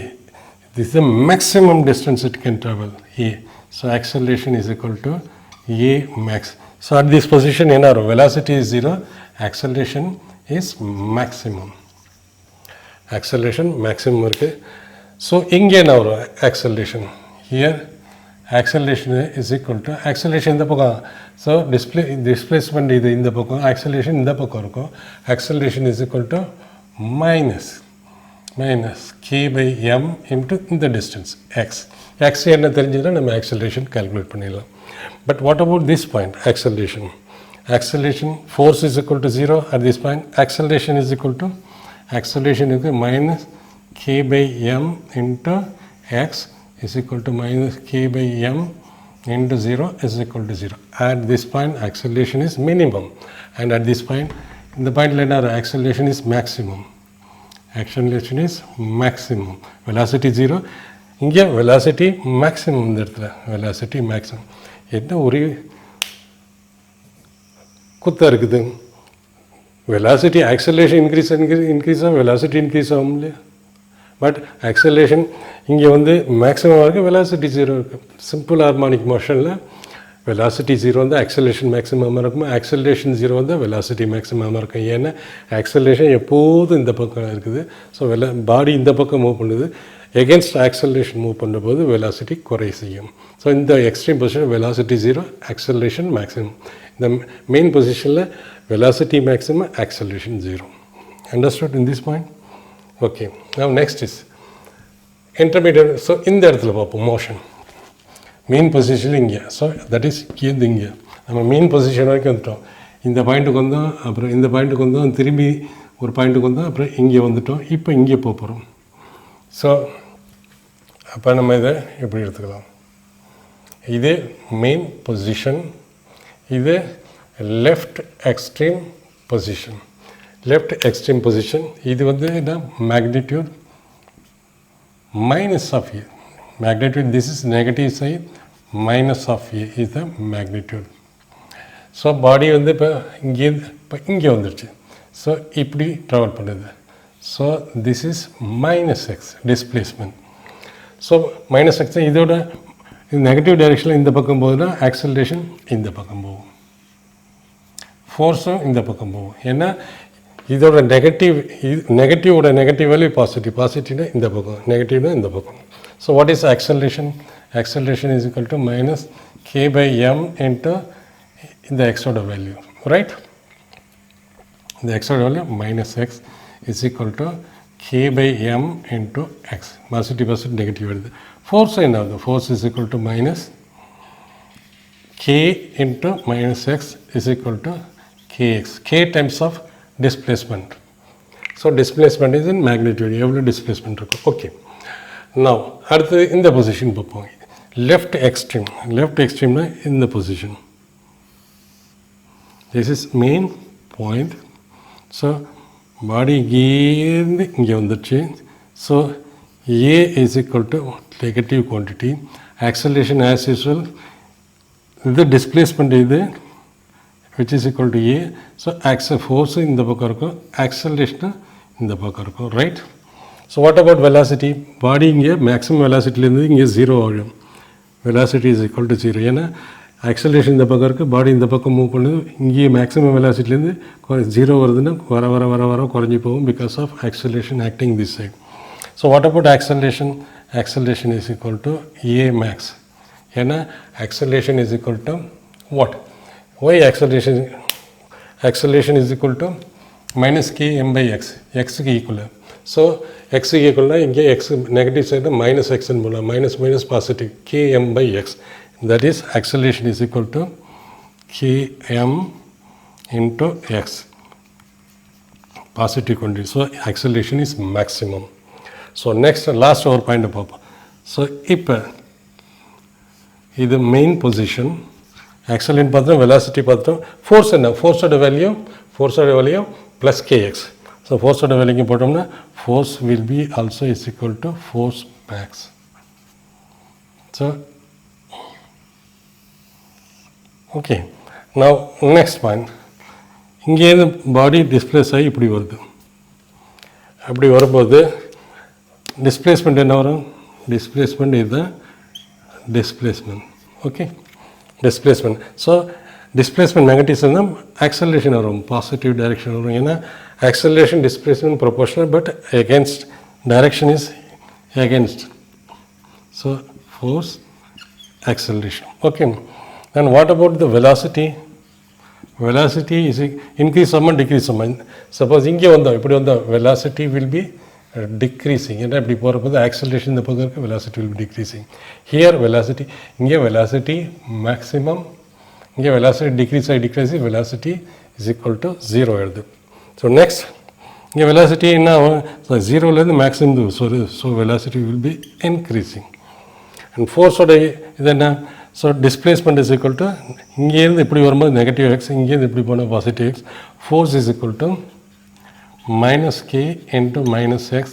This is the maximum distance it can travel, a. So acceleration is equal to a max. So at this position velocity is 0, acceleration is maximum. acceleration maximum இருக்குது. So இங்கே என்ன வரும் acceleration here acceleration is equal to acceleration இந்த பக்கம். So displacement இது இந்த பக்கம், acceleration இந்த பக்கம் இருக்கும். acceleration is equal to minus k by m into இந்த distance x. x என்ன தெரிஞ்சதுன்னா நம்ம acceleration calculate பண்ணிடலாம். But what about this point, acceleration? Acceleration, force is equal to 0 at this point. Acceleration is equal to minus k by m into x is equal to minus k by m into 0 is equal to 0. At this point, acceleration is minimum. And at this point, in the point later, acceleration is maximum. Acceleration is maximum. Velocity 0. இங்கே velocity maximum இந்த இடத்துல velocity maximum. என்ன ஒரு குத்தா இருக்குது. velocity acceleration increase ஆகும், velocity increase ஆகும் இல்லையா. பட் acceleration இங்கே வந்து மேக்ஸிமம் இருக்குது, velocity 0 இருக்குது. சிம்பிள் ஹார்மோனிக் மோஷனில் velocity 0 வந்து acceleration maximum இருக்கும், acceleration 0 வந்து velocity maximum இருக்கும். ஏன்னா acceleration எப்போதும் இந்த பக்கம் இருக்குது. ஸோ பாடி இந்த பக்கம் மூவ் பண்ணுது, எகென்ஸ்ட் acceleration மூவ் பண்ணும்போது velocity குறை செய்யும். ஸோ இந்த extreme position velocity 0, acceleration maximum. இந்த மெயின் பொசிஷனில் velocity maximum, acceleration 0. Understood in this point? Okay. Now next is intermediate. So இந்த இடத்துல பார்ப்போம் மோஷன் மெயின் பொசிஷன் இங்கே. ஸோ தட் இஸ் கீழ் இங்கே நம்ம மெயின் பொசிஷன் வரைக்கும் வந்துட்டோம். இந்த பாயிண்ட்டுக்கு வந்தோம், அப்புறம் இந்த பாயிண்ட்டுக்கு வந்தோம், திரும்பி ஒரு பாயிண்ட்டுக்கு வந்தோம், அப்புறம் இங்கே வந்துட்டோம். இப்போ இங்கே போகிறோம். ஸோ அப்போ நம்ம இதை எப்படி எடுத்துக்கலாம், இது மெயின் பொசிஷன், இது left extreme position. Left extreme position இது வந்து என்ன magnitude minus of A. Magnitude, this is negative side, minus of A is the magnitude. So body வந்து இப்போ இங்கே வந்துடுச்சு. ஸோ இப்படி ட்ராவல் பண்ணுது. So this is minus X displacement. So minus X இதோட நெகட்டிவ் டைரெக்ஷனில் இந்த பக்கம் போகுதுன்னா ஆக்சலரேஷன் இந்த பக்கம் போகும், ஃபோர்ஸும் இந்த பக்கம் போகும். ஏன்னா இதோட நெகட்டிவோட நெகட்டிவ் வேல்யூ பாசிட்டிவ், பாசிட்டிவ்னா இந்த பக்கம், நெகட்டிவ்னா இந்த பக்கம். So what is acceleration? Acceleration is equal to minus k by m into இந்த எக்ஸோட வேல்யூ, ரைட்? இந்த எக்ஸோட value minus x is equal to k by m into x. Positive negative வருது. ஃபோர்ஸ் என்ன ஆகுது? Force is equal to minus k into minus x is equal to k x, k times of displacement. So displacement is in magnitude. எவ்வளோ displacement இருக்கும். Okay, now அடுத்து இந்த position பார்ப்போம். Left extreme, left எக்ஸ்ட்ரீம்னா இந்த position. This is main point. So body இங்கேருந்து இங்கே வந்துடுச்சு. So A is equal to negative quantity, acceleration as usual, இது டிஸ்பிளேஸ்மெண்ட் இது which is equal to A. So force இந்த பக்கம் இருக்கும், acceleration இந்த பக்கம் இருக்கும், right? So what about velocity? Body இங்கே மேக்ஸிமம் வெலாசிட்டிலேருந்து இங்கே 0 ஆகும். Velocity is equal to 0. ஏன்னா ஆக்சலரேஷன் இந்த பக்கம் இருக்குது, பாடி இந்த பக்கம் மூவ் பண்ணுது. இங்கே மேக்ஸிமம் வெலாசிட்டிலேருந்து 0 வருதுன்னா வர வர வர வர குறைஞ்சி போகும், because of acceleration acting this side. So what about acceleration? Acceleration is equal to a max. ஏன்னா acceleration is equal to what? Why acceleration is equal to minus k m by x, x க்கு equal. So x க்கு equal னா இங்கே x negative side minus x ன்னு போடலாம், minus minus positive k m by x. That is acceleration is equal to k m into x, positive quantity. So acceleration is maximum. So next last our point பார்ப்போம். So இப்போ இது main position, acceleration பார்த்தோம், velocity பார்த்தோம். Force என்ன? ஃபோர்ஸோட value plus k x. So ஃபோர்ஸோட வேல்யூக்கு போட்டோம்னா force will be also is equal to force max. So okay, now next point. இங்கேருந்து பாடி டிஸ்பிளேஸ் ஆகி இப்படி வருது. அப்படி வரும்போது டிஸ்பிளேஸ்மெண்ட் என்ன வரும்? டிஸ்பிளேஸ்மெண்ட் இதுதான் displacement. Okay, displacement. So displacement negatives இருந்தால் ஆக்சலரேஷன் வரும், பாசிட்டிவ் டைரெக்ஷன் வரும். ஏன்னா acceleration displacement proportional, but against direction is against. So force acceleration. Okay. Then what about the velocity? Velocity is increase or decrease. Suppose இங்கே வந்தோம் இப்படி வந்தோம், velocity will be decreasing. ஏன்னா இப்படி போகிறப்போ acceleration இந்த பக்கம் இருக்க, velocity will be decreasing. Here velocity, இங்கே velocity maximum, இங்கே velocity decrease ஆகி velocity is equal to 0 எழுது. So next, இங்கே velocity என்ன ஆகும்? So 0லேருந்து maximum, so velocity will be increasing. And force ஓட இது என்ன? So displacement is equal to, இங்கேருந்து இப்படி வரும்போது நெகட்டிவ் எக்ஸ், இங்கேருந்து இப்படி போனால் positive X. Force is equal to minus k into minus x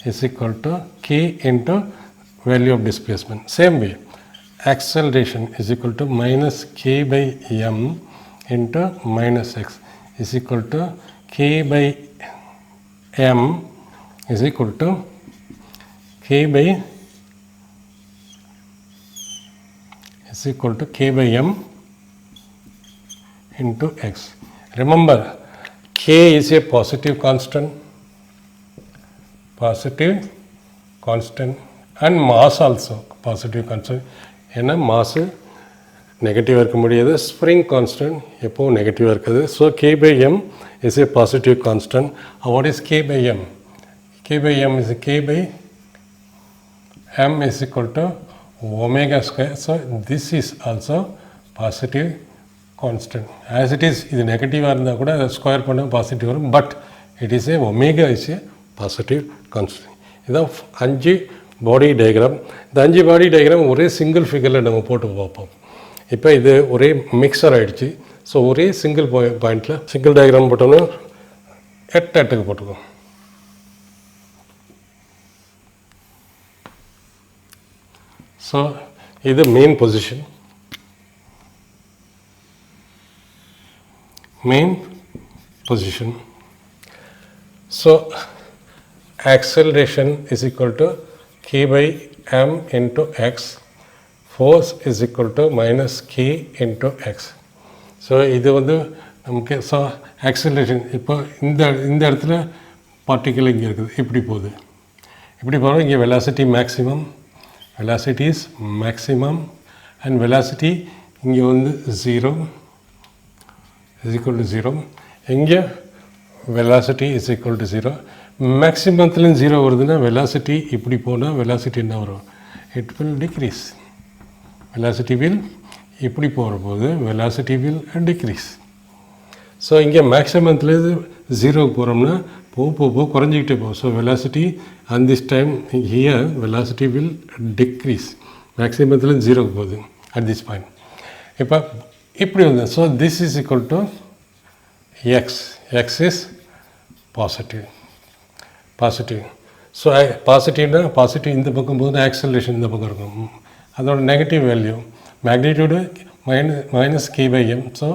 is equal to k into value of displacement. Same way, acceleration is equal to minus k by m into minus x is equal to k by m is equal to k by is equal to k by m into x. Remember, k is a positive constant and mass also positive constant. ஏன்னா mass நெகட்டிவாக இருக்க முடியாது, spring constant எப்போவும் நெகட்டிவாக இருக்குது. So k by m is a positive constant. What is k by m? K by m is k by m is equal to omega square. So this is also positive constant. As it is, இது நெகட்டிவாக இருந்தால் கூட அதை square பண்ண positive வரும், but it is a omega is a positive constant. இதுதான் 5 body diagram. இந்த 5 body diagram ஒரே சிங்கிள் ஃபிகரில் நம்ம போட்டு பார்ப்போம். இப்போ இது ஒரே மிக்சர் ஆகிடுச்சு. ஸோ ஒரே சிங்கிள் பாயிண்டில் சிங்கிள் டயக்ராம் போட்டோம்னா எட்டுக்கு போட்டுக்கோம். ஸோ இது main position. So acceleration is equal to k by m into x. Force is equal to minus k into x. So இது வந்து நமக்கு ஸோ ஆக்சலரேஷன் இப்போ இந்த இடத்துல பார்ட்டிக்கல் இங்கே இருக்குது, இப்படி போகிறோம். இங்கே velocity maximum, velocity is maximum, and velocity இங்கே வந்து 0 is equal to 0. இங்கே velocity is equal to 0. மேக்ஸிமத்துலேயும் 0 வருதுன்னா velocity இப்படி போனால் velocity என்ன வரும்? It will decrease. Velocity will இப்படி போகிறபோது velocity will decrease. ஸோ இங்கே மேக்ஸிமத்துலேருந்து 0க்கு போகிறோம்னா போக குறைஞ்சிக்கிட்டே போகும். So velocity and this time here velocity will decrease. மேக்ஸிமத்தில் 0க்கு போகுது அட் திஸ் பாயிண்ட். இப்போ இப்படி வந்து so this is equal to x. X is positive. So பாசிட்டிவ்னா பாசிட்டிவ் இந்த பக்கம் போது ஆக்சலரேஷன் இந்த பக்கம் இருக்கும். அதோட negative value magnitude minus k by m. So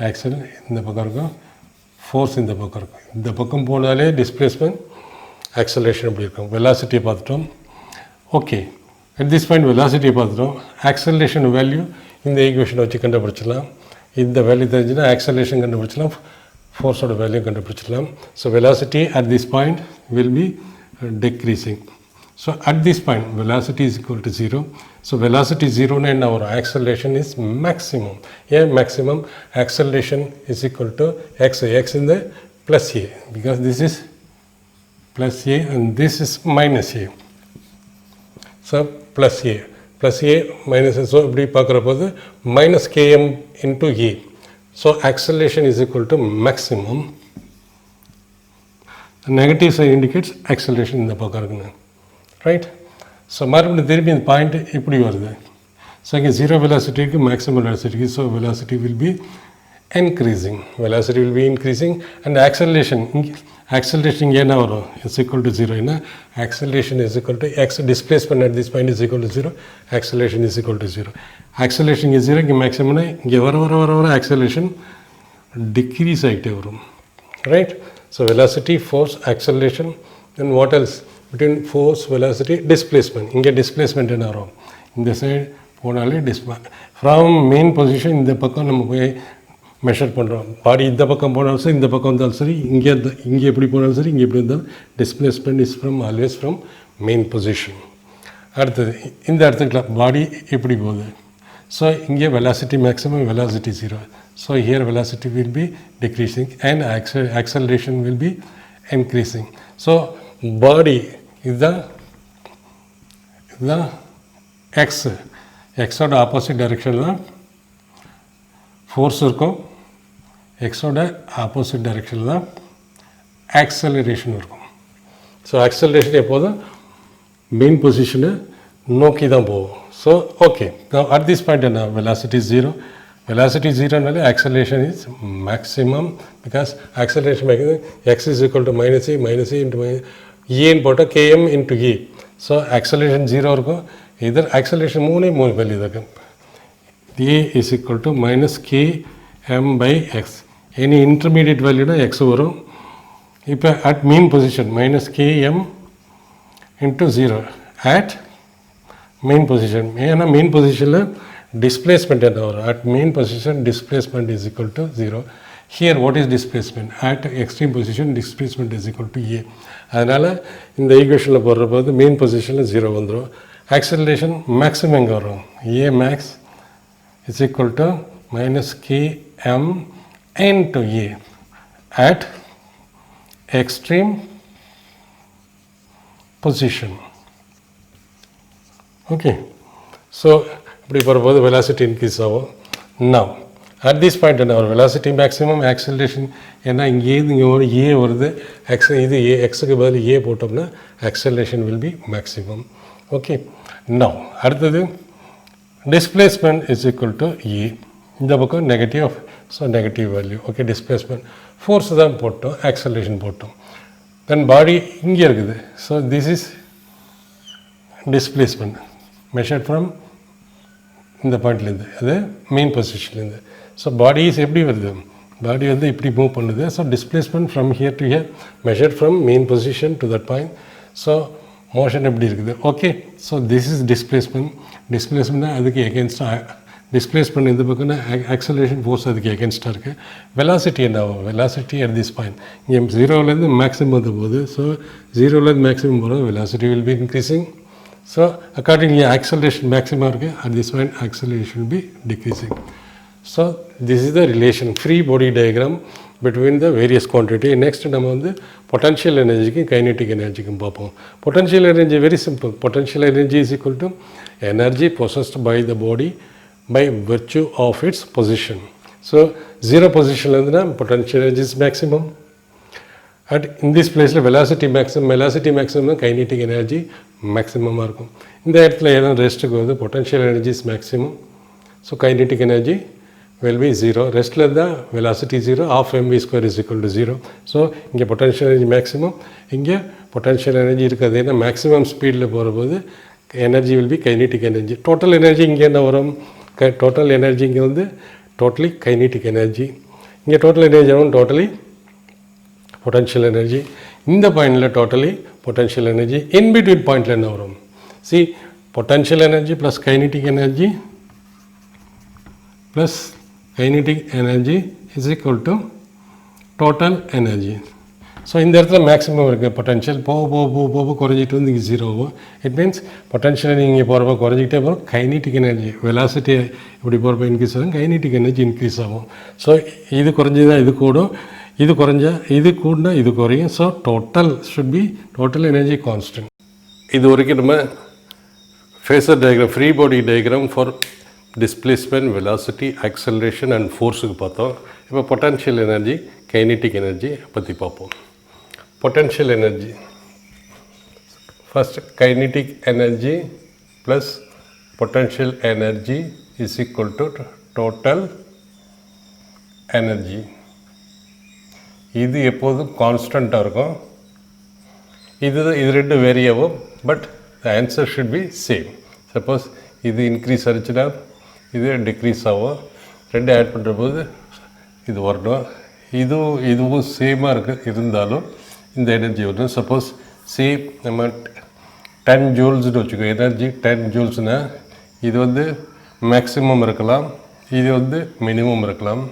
accel இந்த பக்கம் இருக்கும், ஃபோர்ஸ் இந்த பக்கம் இருக்கும். இந்த பக்கம் போனாலே டிஸ்பிளேஸ்மெண்ட் ஆக்சலேஷன் இப்படி இருக்கும். வெலாசிட்டியை பார்த்துட்டோம். ஓகே, அட் திஸ் பாயிண்ட் வெலாசிட்டியை பார்த்துட்டோம். ஆக்சலேஷன் வேல்யூ இந்த ஈக்குவேஷனை வச்சு கண்டுபிடிச்சிடலாம். இந்த வேல்யூ தெரிஞ்சுன்னா ஆக்சலேஷன் கண்டுபிடிச்சலாம், ஃபோர்ஸோட வேல்யூ கண்டுபிடிச்சிடலாம். So velocity at this point will be decreasing. So at this point velocity is equal to 0. So velocity 0னா என்ன வரும்? Acceleration is maximum. ஏன் maximum? Acceleration is equal to x. X இந்த plus a, because this is plus a and this is minus a. So plus a minus a. So இப்படி பார்க்குற போது minus k m into a. So acceleration is equal to maximum. Negative side indicates acceleration இந்த பக்கம் இருக்குங்க, right? So மறுபடியும் திரும்பி இந்த point இப்படி வருது. ஸோ இங்கே 0 வெலாசிட்டிக்கு மேக்ஸிமம் வெலாசிட்டிக்கு. So velocity will be increasing. And acceleration இங்கே என்ன வரும்? Is equal to 0. ஏன்னா acceleration is equal to x. Displacement at this point is equal to 0. Acceleration is equal to 0. Acceleration இங்கே 0, இங்கே மேக்ஸிமம்னா இங்கே வர ஆக்சலேஷன் டிக்ரீஸ் ஆகிட்டே வரும், right? So velocity, force, acceleration. Then what else? between force, velocity, displacement. இங்கே displacement என்ன வரும்? இந்த சைடு போனாலே ஃப்ரம் மெயின் பொசிஷன் இந்த பக்கம் நம்ம போய் மெஷர் பண்ணுறோம். பாடி இந்த பக்கம் போனாலும் சரி, இந்த பக்கம் வந்தாலும் சரி, இங்கே எப்படி போனாலும் சரி, இங்கே எப்படி இருந்தாலும் displacement is from always from main position. அடுத்தது இந்த இடத்துக்குலாம் பாடி எப்படி போகுது. ஸோ இங்கே velocity maximum, velocity 0. So here velocity will be decreasing and acceleration will be increasing. So body இதுதான் எக்ஸோட ஆப்போசிட் டைரெக்ஷனில் தான் ஃபோர்ஸ் இருக்கும், எக்ஸோட ஆப்போசிட் டைரெக்ஷனில் தான் ஆக்சலரேஷன் இருக்கும். ஸோ ஆக்சலரேஷன் எப்போதும் மெயின் பொசிஷனை நோக்கி தான் போகும். So okay, at this point என்ன, வெலாசிட்டி 0. வெலாசிட்டி 0னாலே acceleration is maximum, because acceleration x is equal to minus a into ஏன்னு போட்டால் k m into a. So acceleration 0 இருக்கும். இதர் ஆக்சலரேஷன் மூணு வேல்யூ இருக்கும். A is equal to minus k m by x. Any intermediate வேல்யூனா x வரும். இப்போ at mean position minus k m into 0 at main position. ஏன்னா main பொசிஷனில் டிஸ்பிளேஸ்மெண்ட் என்ன வரும், at main position displacement is equal to 0. Here what is displacement, at extreme position displacement is equal to a. அதனால் இந்த ஈக்குவேஷனில் போடுற போது மெயின் பொசிஷனில் 0 வந்துடும். ஆக்சலரேஷன் மேக்ஸிமம் எங்கே வரும், a max is equal to minus k m into a at extreme position. Okay, so இப்படி போகிறபோது வெலாசிட்டி இன்க்ரீஸ் ஆகும். நவ் அட் திஸ் பாயிண்ட் என்ன ஒரு வெலாசிட்டி மேக்ஸிமம், ஆக்சலரேஷன் ஏன்னா இங்கேருந்து இங்கே ஒரு ஏ வருது, இது ஏ, எக்ஸுக்கு பதில் ஏ போட்டோம்னா acceleration will be maximum. Okay, now அடுத்தது டிஸ்பிளேஸ்மெண்ட் இஸ் ஈக்குவல் டு ஏ. இந்த பக்கம் negative, so negative value. Okay, displacement force தான் போட்டோம், ஆக்சலரேஷன் போட்டோம். தென் பாடி இங்கே இருக்குது. So this is displacement measured from இந்த பாயிண்ட்லேருந்து, அது மெயின் பொசிஷன்லேருந்து. ஸோ பாடிஸ் எப்படி வருது, பாடி வந்து இப்படி மூவ் பண்ணுது. So displacement from here to here measured from main position to that point. So motion எப்படி இருக்குது. Okay, so this is displacement. டிஸ்பிளேஸ்மெண்ட்னா அதுக்கு எகென்ஸ்டாக, டிஸ்பிளேஸ்மெண்ட் இந்த பக்கம்னா ஆக்சலரேஷன் ஃபோர்ஸ் அதுக்கு எகென்ஸ்டாக இருக்குது. வெலாசிட்டி என்ன ஆகும், வெலாசிட்டி அட் திஸ் பாயிண்ட் இங்கே 0லேருந்து மேக்ஸிமம் வந்து போகுது. ஸோ 0லேருந்து மேக்ஸிமம் போகிறது, velocity will be increasing. So accordingly acceleration maximum இருக்குது, at this point acceleration will be decreasing. So this is the relation, free body diagram between the various quantity. Next நம்ம வந்து potential energy kinetic energy பார்ப்போம். Potential energy very simple. Potential energy is equal to energy possessed by the body by virtue of its position. So 0 position இருந்துனா potential energy is maximum. At in this place velocity maximum kinetic energy maximum இருக்கும். இந்த இடத்துல ஏதோ ரெஸ்ட்டுக்கு வந்து potential energy is maximum. So kinetic energy will be 0. ரெஸ்ட்டில் இருந்தால் velocity 0, half mv square is equal to 0. So இங்கே potential energy maximum, இங்கே potential energy இருக்காது. ஏன்னா மேக்ஸிமம் ஸ்பீடில் போகிறபோது energy will be kinetic energy. Total energy இங்கே என்ன வரும், டோட்டல் எனர்ஜி இங்கே வந்து டோட்டலி kinetic energy. இங்கே டோட்டல் எனர்ஜி வரும் டோட்டலி potential energy. இந்த பாயிண்டில் totally potential energy. in between பாயிண்டில் என்ன வரும், see potential energy plus kinetic energy plus kinetic energy is equal to total energy. So இந்த இடத்துல மேக்ஸிமம் இருக்குது பொட்டன்ஷியல். போக குறைஞ்சிட்டு வந்து இங்கே 0 ஆகும். இட் மீன்ஸ் பொட்டன்ஷியல் இங்கே போகிறப்ப குறைஞ்சிக்கிட்டே போகும். கைனிட்டிக் எனர்ஜி வெலாசிட்டி இப்படி போகிறப்ப இன்க்ரீஸ் ஆகும், கைனிட்டிக் எனர்ஜி இன்க்ரீஸ் ஆகும். ஸோ இது குறைஞ்சதான் இது கூடும், இது குறைஞ்சா இது கூடனா இது குறையும். So total energy constant. இது வரைக்கும் நம்ம phasor diagram, free body diagram for displacement, velocity, acceleration and ஃபோர்ஸுக்கு பார்த்தோம். இப்போ பொட்டன்ஷியல் எனர்ஜி, கைனெட்டிக் எனர்ஜி பற்றி பார்ப்போம். Potential energy first, kinetic energy plus potential energy is equal to total energy. இது எப்போதும் கான்ஸ்டண்ட்டாக இருக்கும். இது ரெண்டு வேரி ஆகும், but the answer should be same. Suppose இது இன்க்ரீஸ் ஆச்சுன்னா இது டிக்ரீஸ் ஆகும். ரெண்டு ஆட் பண்ணுற போது இது வரணும். இதுவும் சேமாக இருந்தாலும் இந்த எனர்ஜி வரும். சப்போஸ் சேம் நம்ம 10 ஜூல்ஸ்னு வச்சுக்கோ, எனர்ஜி 10 ஜூல்ஸ்னால் இது வந்து மேக்ஸிமம் இருக்கலாம், இது வந்து மினிமம் இருக்கலாம்.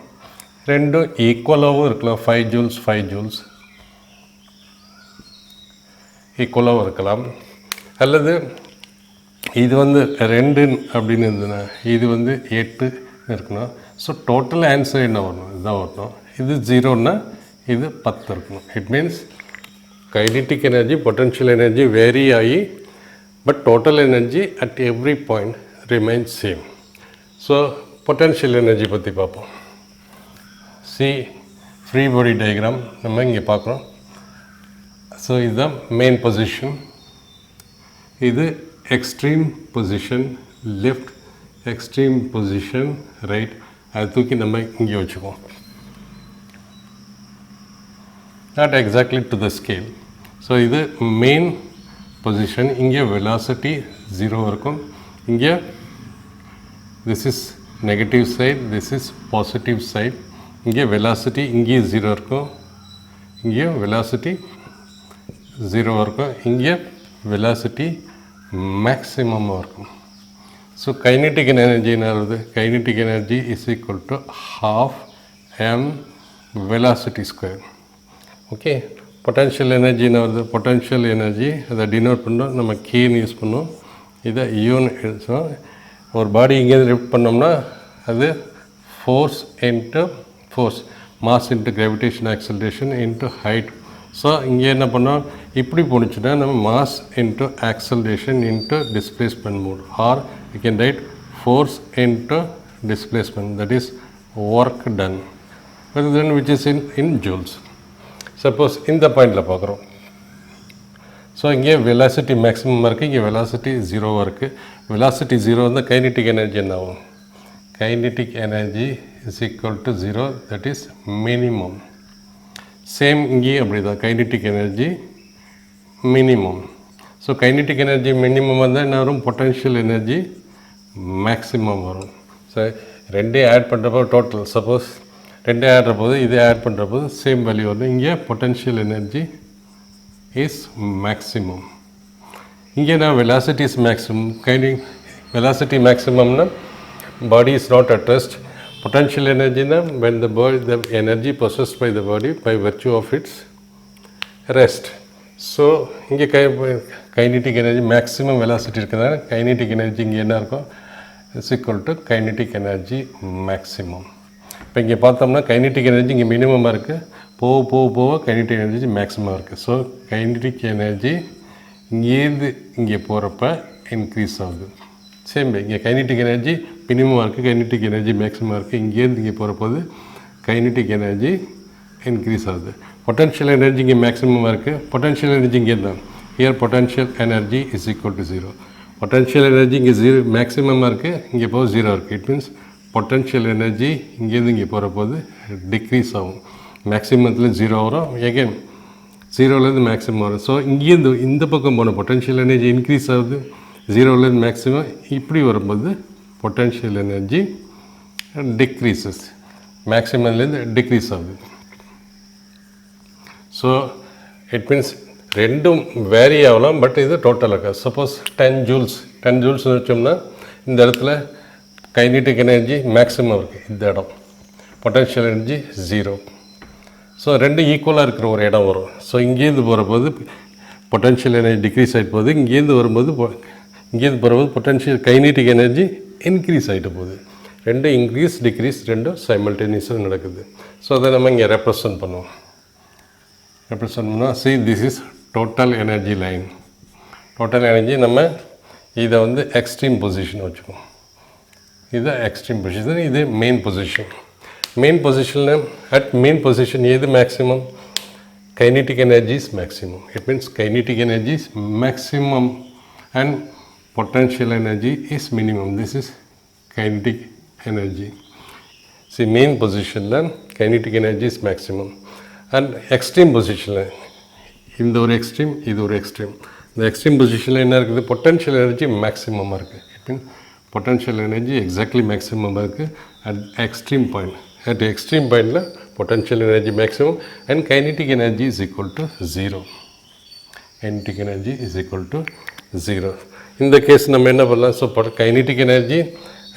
ரெண்டும் ஈக்குவலாகவும் இருக்கலாம், 5 ஜூல்ஸ் 5 ஜூல்ஸ் ஈக்குவலாகவும் இருக்கலாம். அல்லது இது வந்து 2 அப்படின்னு இருந்ததுன்னா இது வந்து 8 இருக்கணும். ஸோ டோட்டல் ஆன்சர் என்ன வரணும், இதுதான் வரணும். இது 0ன்னா இது 10 இருக்கணும். It means kinetic energy potential energy vary ஆகி but total energy at every point remains same. So potential energy பற்றி பார்ப்போம். ஃப்ரீ பாடி டயக்ராம் நம்ம இங்கே பார்க்குறோம். ஸோ இதுதான் மெயின் பொசிஷன், இது extreme position left, extreme position right. அதை தூக்கி நம்ம இங்கே வச்சுக்குவோம், not exactly to the scale. So இது மெயின் பொசிஷன். இங்கே வெலாசிட்டி 0 இருக்கும். இங்கே this is negative side, this is positive side. இங்கே வெலாசிட்டி இங்கேயும் 0 இருக்கும், இங்கேயும் வெலாசிட்டி 0 இருக்கும், இங்கே வெலாசிட்டி மேக்ஸிமமாக இருக்கும். ஸோ கைனெட்டிக் எனர்ஜி என்ன வருது, kinetic energy is equal to 12 m velocity square. Okay, potential energy என்ன வருது, பொட்டன்ஷியல் எனர்ஜி அதை டினோட் பண்ணோம், நம்ம கேன்னு யூஸ் பண்ணோம், இதை யூன்னு எழுதுவோம். ஒரு பாடி இங்கேருந்து லிஃப்ட் பண்ணோம்னா அது force into force, mass into gravitation acceleration into height. So இங்கே என்ன பண்ணோம், இப்படி போணுச்சுன்னா நம்ம mass into acceleration into displacement mode, or you can write force into displacement, that is work done, then which is in joules. Suppose இந்த பாயிண்டில் பார்க்குறோம். So இங்கே வெலாசிட்டி மேக்ஸிமம் இருக்குது, இங்கே வெலாசிட்டி 0 இருக்குது. வெலாசிட்டி 0 வந்து கைனெட்டிக் எனர்ஜி என்ன ஆகும், kinetic energy is equal to 0, that is minimum. Same இங்கேயும் அப்படி தான், kinetic energy minimum. So kinetic energy minimum வந்தால் என்ன வரும், பொட்டன்ஷியல் எனர்ஜி மேக்ஸிமம் வரும். ஸோ ரெண்டையும் ஆட் பண்ணுறப்போ டோட்டல், சப்போஸ் ரெண்டே ஆடுற போது இதே ஆட் பண்ணுற போது சேம் வேல்யூ வரும். இங்கே பொட்டன்ஷியல் எனர்ஜி இஸ் மேக்ஸிமம். இங்கே நான் வெலாசிட்டி இஸ் மேக்ஸிமம், வெலாசிட்டி மேக்ஸிமம்னா body is not at rest. Potential energy na when the energy possessed by the body by virtue of its rest. So இங்கே kinetic energy maximum velocity இருக்கிறதால kinetic energy இங்கே என்ன இருக்கும், is equal to kinetic energy maximum. இப்போ இங்கே பார்த்தோம்னா kinetic energy இங்கே மினிமமாக இருக்குது, போக போக போக கைனெட்டிக் எனர்ஜி மேக்ஸிமம் இருக்குது. ஸோ கைனெட்டிக் எனர்ஜி இங்கேருந்து இங்கே போகிறப்ப இன்க்ரீஸ் ஆகுது. சேம் இங்கே கைனெட்டிக் எனர்ஜி மினிமமாக இருக்குது, கைனெட்டிக் எனர்ஜி மேக்ஸிமம் இருக்குது. இங்கேருந்து இங்கே போகிறப்போது கைனெட்டிக் எனர்ஜி இன்க்ரீஸ் ஆகுது. பொட்டன்ஷியல் எனர்ஜி இங்கே மேக்ஸிமமாக இருக்குது, பொட்டன்ஷியல் எனர்ஜி இங்கே தான். Here potential energy is equal to 0. Potential energy இங்கே 0 மேக்ஸிமமாக இருக்குது, இங்கே போக 0 இருக்குது. இட் மீன்ஸ் பொட்டன்ஷியல் எனர்ஜி இங்கேருந்து இங்கே போகிறப்போது டிக்ரீஸ் ஆகும். மேக்ஸிமத்தில் 0 வரும், எகெயின் 0லேருந்து மேக்ஸிமம் வரும். ஸோ இங்கேருந்து இந்த பக்கம் போன பொட்டன்ஷியல் எனர்ஜி இன்க்ரீஸ் ஆகுது, 0லேருந்து மேக்ஸிமம். இப்படி வரும்போது பொட்டன்ஷியல் எனர்ஜி டிக்ரீசஸ், மேக்ஸிமம்லேருந்து டிக்ரீஸ் ஆகுது. ஸோ இட் மீன்ஸ் ரெண்டும் வேரி ஆகலாம், பட் இது டோட்டலாக சப்போஸ் 10 ஜூல்ஸ் வச்சோம்னா இந்த இடத்துல கைனெட்டிக் எனர்ஜி மேக்ஸிமம் இருக்குது, இந்த இடம் பொட்டன்ஷியல் எனர்ஜி 0. ஸோ ரெண்டும் ஈக்குவலாக இருக்கிற ஒரு இடம் வரும். ஸோ இங்கேருந்து போகிறபோது பொட்டன்ஷியல் எனர்ஜி டிக்ரீஸ் ஆகிட்டு போகுது, இங்கேருந்து வரும்போது இங்கேருந்து போகிறபோது பொட்டன்ஷியல் கைனெட்டிக் எனர்ஜி இன்க்ரீஸ் ஆகிட்டு போகுது. ரெண்டும் இன்க்ரீஸ் டிக்ரீஸ் ரெண்டும் சைமல்டேனியஸாக நடக்குது. ஸோ அதை நம்ம இங்கே ரெப்ரசன்ட் பண்ணுவோம். see this is total energy line. Total energy நம்ம இதை வந்து எக்ஸ்ட்ரீம் பொசிஷன் வச்சுக்கோம், இது எக்ஸ்ட்ரீம் பொசிஷன், இது மெயின் பொசிஷன். மெயின் பொசிஷனில் அட் மெயின் பொசிஷன் எது maximum, kinetic energy is maximum. It means kinetic energy is maximum and potential energy is minimum. This is kinetic energy. See, main position kinetic energy is maximum and extreme position இந்த ஒரு extreme, இது ஒரு extreme. இந்த extreme பொசிஷனில் என்ன இருக்குது, potential energy மேக்ஸிமமாக இருக்குது. It mean potential energy exactly மேக்ஸிமமாக இருக்குது at extreme point. At extreme பாயிண்டில் potential energy maximum and kinetic energy is equal to 0. Kinetic energy is equal to 0. இந்த கேஸ் நம்ம என்ன பண்ணலாம், so kinetic energy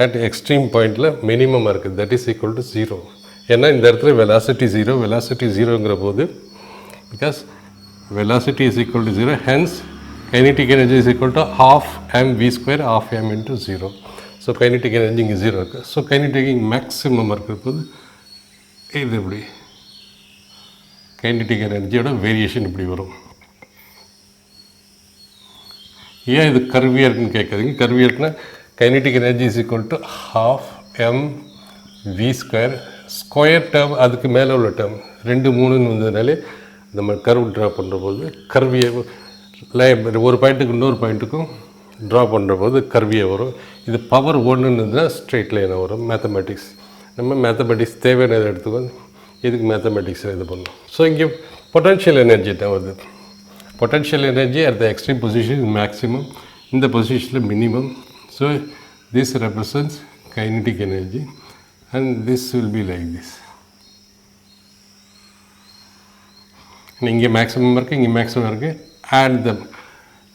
at extreme பாயிண்டில் மினிமமாக இருக்குது, தட் இஸ் ஈக்குவல் டு 0. ஏன்னா இந்த இடத்துல வெலாசிட்டி ஜீரோங்கிற போது because velocity is equal to 0, hence kinetic energy is equal to half mv square half m into 0. So kinetic energy இங்கே 0 இருக்குது. ஸோ kinetic மேக்ஸிமம் இருக்கிற போது இது இப்படி kinetic எனர்ஜியோட வேரியேஷன் இப்படி வரும். ஏன் இது கர்வியாக இருக்குன்னு கேட்காதீங்க. கர்வியாக இருக்குன்னா kinetic energy is equal to half mv square square term அதுக்கு மேலே உள்ள டேர்ம் 2 3ன்னு வந்ததுனாலே நம்ம கர்வ் ட்ரா பண்ணுற போது கர்வியை ஒரு பாயிண்ட்டுக்கு இன்னொரு பாயிண்ட்டுக்கும் ட்ரா பண்ணுற போது கர்வியை வரும். இது பவர் ஒன்றுன்னு ஸ்ட்ரெயிட் லைனாக வரும். மேத்தமெட்டிக்ஸ் நம்ம மேத்தமெட்டிக்ஸ் தேவையானதை எடுத்துக்கோங்க. இதுக்கு மேத்தமெட்டிக்ஸில் இது பண்ணணும். ஸோ இங்கே பொட்டன்ஷியல் எனர்ஜி தான் வருது. Potential energy at the extreme position maximum, இந்த பொசிஷனில் minimum. So this represents kinetic energy and this will be like this. இங்கே மேக்ஸிமம் இருக்குது, இங்கே மேக்ஸிமம் இருக்குது.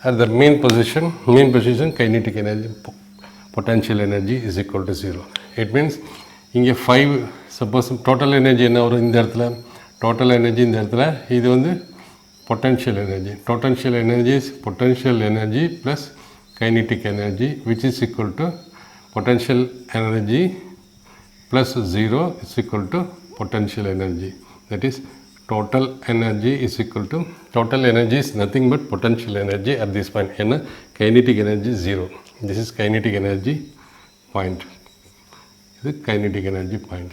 at the main position kinetic energy potential energy is equal to 0. It means இங்கே 5 suppose total energy என்ன வரும் இந்த இடத்துல, டோட்டல் எனர்ஜி இந்த இடத்துல இது வந்து potential energy. Potential energy plus kinetic energy which is equal to potential energy plus 0 is equal to potential energy. That is total energy is equal to, total energy is nothing but potential energy at this point. ஏன்னா kinetic energy 0. This is kinetic energy point. இது kinetic energy point.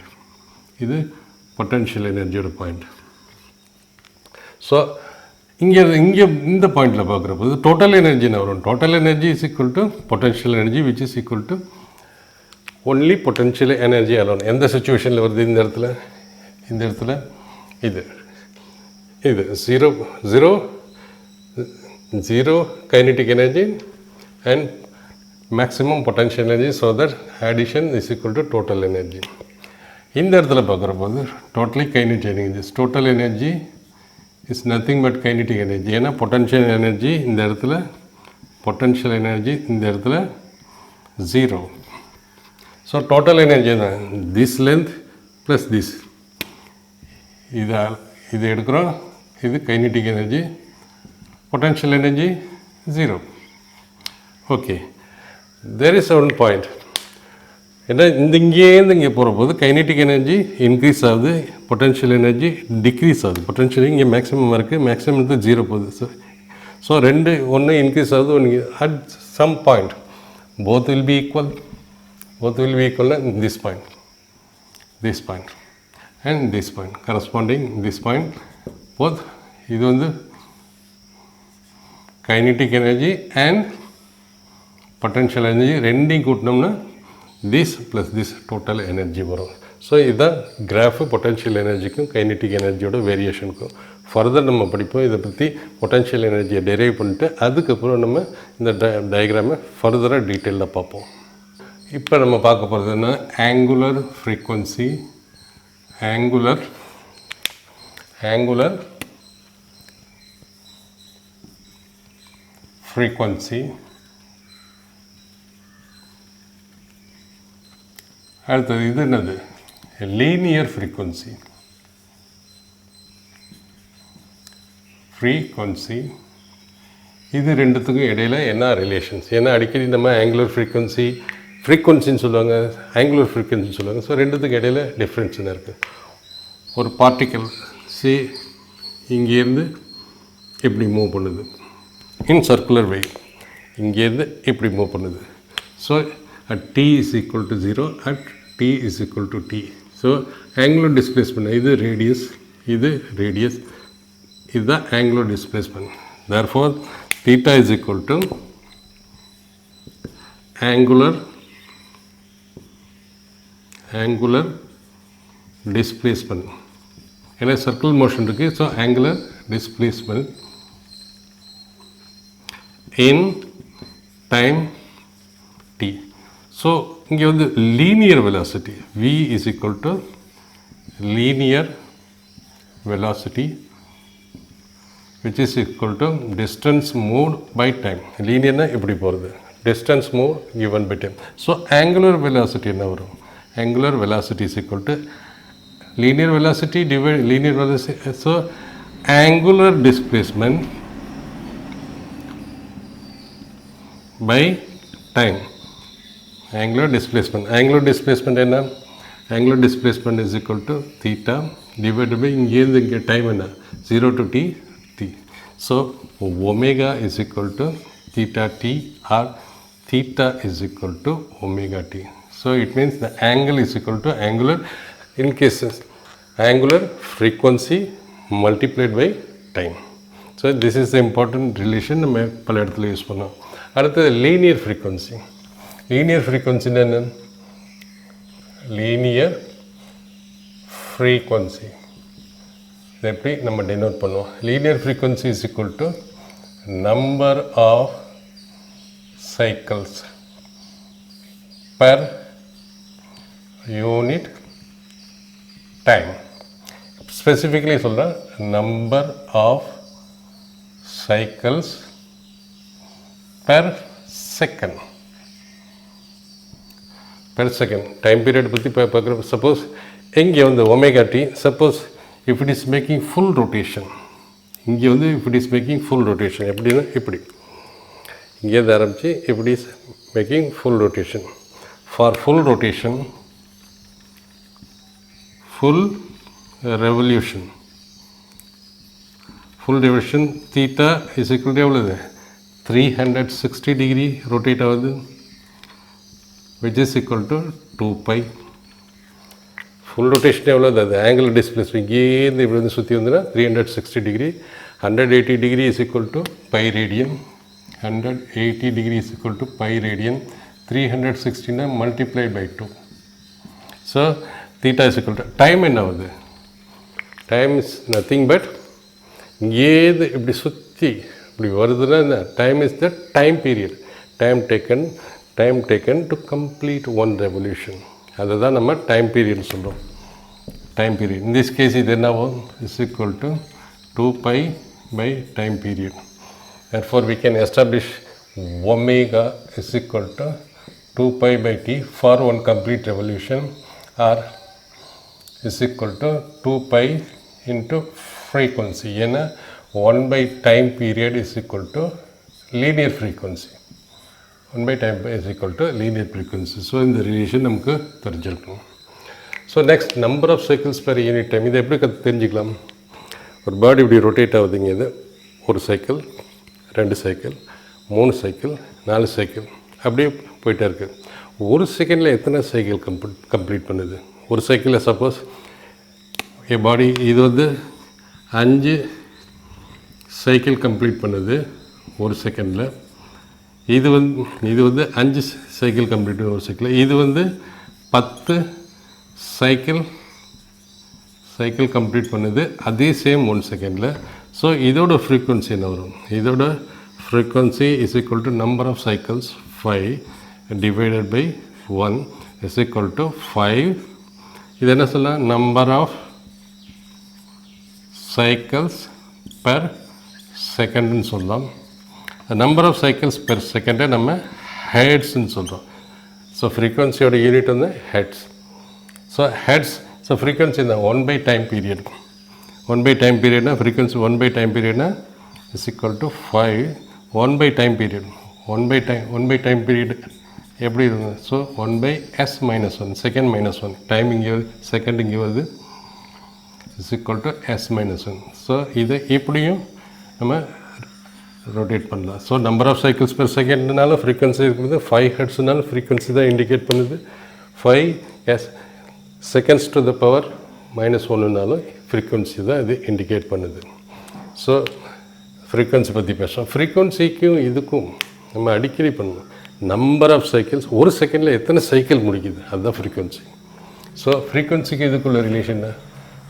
இது potential energy ஓட point. So இங்கே இந்த பாயிண்டில் பார்க்குற போது total energy என்ன வரும்? Total energy is equal to potential energy which is equal to only potential energy alone. எந்த சுச்சுவேஷனில் வருது இந்த இடத்துல இது 0 kinetic energy and maximum potential energy, so that addition is equal to total energy. இந்த இடத்துல பார்க்குற போது totally kinetic energy, total energy is nothing but kinetic energy. ஏன்னா பொட்டன்ஷியல் எனர்ஜி இந்த இடத்துல, பொட்டன்ஷியல் எனர்ஜி இந்த இடத்துல 0. ஸோ டோட்டல் எனர்ஜி தான் திஸ் லென்த் ப்ளஸ் திஸ். இது எடுக்கிறோம், இது kinetic energy, potential energy 0. Okay, there is one point. ஏன்னா இங்கேருந்து இங்கே போகிற போது கைனடிக் எனர்ஜி இன்க்ரீஸ் ஆகுது, பொட்டன்ஷியல் எனர்ஜி டிக்ரீஸ் ஆகுது. பொட்டன்ஷியல் இங்கே மேக்ஸிமம் இருக்குது, மேக்ஸிமம் 0 போகுது. ஸோ ஒன்று இன்க்ரீஸ் ஆகுது, ஒன்று at some point both will be equal in this point and this point, corresponding this point both. இது வந்து kinetic energy and potential energy ரெண்டையும் கூட்டினோம்னா this plus this total energy வரும். So இதுதான் graph potential எனர்ஜிக்கும் kinetic எனர்ஜியோட வேரியேஷனுக்கும். Further நம்ம படிப்போம் இதை பற்றி, potential எனர்ஜியை டெரைவ் பண்ணிட்டு அதுக்கப்புறம் நம்ம இந்த டயக்ராமை ஃபர்தராக டீட்டெயிலாக பார்ப்போம். இப்போ நம்ம பார்க்க போகிறதுன்னா ஆங்குலர் ஃப்ரீக்வன்சி, ஆங்குலர் ஃப்ரீக்வன்சி. அடுத்தது இது என்னது? Linear frequency. இது ரெண்டுத்துக்கும் இடையில் என்ன ரிலேஷன்ஸ்? ஏன்னா அடிக்கடி நம்ம ஆங்குலர் ஃப்ரீக்வன்சின்னு சொல்லுவாங்க, ஆங்குலர் ஃப்ரீக்வன்சின்னு சொல்லுவாங்க. ஸோ ரெண்டுத்துக்கு இடையில் டிஃப்ரென்ஸ் என்ன இருக்குது? ஒரு பார்ட்டிக்கல் இங்கேருந்து இப்படி மூவ் பண்ணுது இன் சர்க்குலர் வே, இங்கேருந்து இப்படி மூவ் பண்ணுது. So at t is equal to 0, at t is equal to t. So angular displacement, இது ரேடியஸ், இதுதான் angular displacement. therefore theta is equal to angular displacement. ஏன்னா சர்க்கிள் மோஷன் இருக்குது. So angular displacement in time t. So இங்கே வந்து linear velocity v is equal to linear velocity which is equal to distance moved by time. லீனியர்னா இப்படி போகிறது, distance moved given by time. So angular velocity என்ன வரும்? Angular velocity is equal to linear velocity divided linear velocity, so angular displacement by time. Angular displacement என்ன? Angular displacement is equal to theta divided by இங்கேருந்து இங்கே time என்ன? 0 to t, t. So omega is equal to theta t or theta is equal to omega t. So it means the angle is equal to angular, in cases angular frequency multiplied by time. So this is the important relation நம்ம பல இடத்துல use பண்ணோம். அடுத்தது linear frequency. Linear ஃப்ரீக்வன்சின்னு என்ன? Linear frequency இதை எப்படி நம்ம denote பண்ணுவோம்? Linear frequency is equal to number of cycles per unit time. Specifically சொல்ற number of cycles per second. Per second time period பற்றி பார்க்குறோம். சப்போஸ் இங்கே வந்து omega T, suppose if it is making full rotation, இங்கே வந்து if it is making full rotation எப்படின்னா இப்படி இங்கேருந்து ஆரம்பித்து இப்படி making full rotation. For full rotation, full revolution, full revolution theta is equal to எவ்வளோது? 360 டிகிரி ரொட்டேட் ஆகுது, which is equal to 2π. Full rotation எவ்வளோது? அது ஆங்கிள் டிஸ்பிளேஸ்மெண்ட் இங்கேருந்து இப்படி வந்து சுற்றி வந்துன்னா 360 degree. 180 degree is equal to π radian. 180 degree is equal to pi radian. 360 multiplied by 2. So theta is equal to time. என்ன ஆகுது? Time is nothing but இங்கேது இப்படி சுற்றி இப்படி வருதுன்னா என்ன? Time is the time period. Time taken to complete one revolution. அதை தான் நம்ம time period சொல்கிறோம். Time period. In this case இது என்ன ஆகும்? Is equal to 2π by time period. Therefore we can establish omega is equal to 2π by t for one complete revolution, or is equal to 2π into frequency. ஏன்னா 1 by time period is equal to linear frequency. 1 by time is equal to linear frequency. So இந்த relation நமக்கு தெரிஞ்சிருக்கணும். So next, number of cycles per unit time. இதை எப்படி தெரிஞ்சிக்கலாம்? ஒரு பாடி இப்படி rotate ஆகுதுங்க. இது ஒரு சைக்கிள், 2 சைக்கிள், 3 சைக்கிள், 4 சைக்கிள், அப்படியே போயிட்டே இருக்குது. ஒரு செகண்டில் எத்தனை சைக்கிள் கம்ப்ளீட் பண்ணுது? ஒரு சைக்கிளில் சப்போஸ் என் பாடி இது வந்து 5 சைக்கிள் கம்ப்ளீட் பண்ணுது ஒரு செகண்டில். இது வந்து 5 சைக்கிள் கம்ப்ளீட் ஒரு சைக்கிள். இது வந்து 10 சைக்கிள் கம்ப்ளீட் பண்ணுது அதே சேம் 1 செகண்டில். ஸோ இதோட ஃப்ரீக்வன்சி என்ன வரும்? இதோட frequency is equal to number of cycles 5 divided by 1 is equal to 5. இது என்ன சொல்லலாம்? நம்பர் ஆஃப் சைக்கிள்ஸ் பெர் செகண்ட்னு சொல்லலாம். நம்பர் ஆஃப் சைக்கிள்ஸ் பெர் செகண்டை நம்ம ஹெட்ஸ்ன்னு சொல்கிறோம். ஸோ ஃப்ரீக்வன்சியோட யூனிட் வந்து hertz. So hertz, so frequency இந்த 1 by time period. 1 by time period na frequency 1 by time period na is equal to 5. 1 by time period 1 by time period எப்படி இருக்கும்? ஸோ 1 by s minus 1 second minus 1 time இங்கே second இங்கே வருது is equal to s minus 1. So இதை இப்படியும் நம்ம rotate பண்ணலாம். So number of cycles per செகண்ட்னால ஃப்ரீக்வன்சி இருக்குது. 5 ஹெர்ட்ஸ்னால ஃப்ரீக்வன்சி தான் இண்டிகேட் பண்ணுது. 5 s seconds to the power -1னாலும் ஃப்ரீக்வன்சி தான் இது இண்டிகேட் பண்ணுது. ஸோ ஃப்ரீக்வன்சி பற்றி பேசுகிறோம். ஃப்ரீக்வன்சிக்கும் இதுக்கும் நம்ம அடிக்கடி பண்ணணும். நம்பர் ஆஃப் சைக்கிள்ஸ் ஒரு செகண்டில் எத்தனை சைக்கிள் முடிக்குது அதுதான் ஃப்ரீக்வன்சி. ஸோ ஃப்ரீக்வன்சிக்கு இதுக்குள்ள relation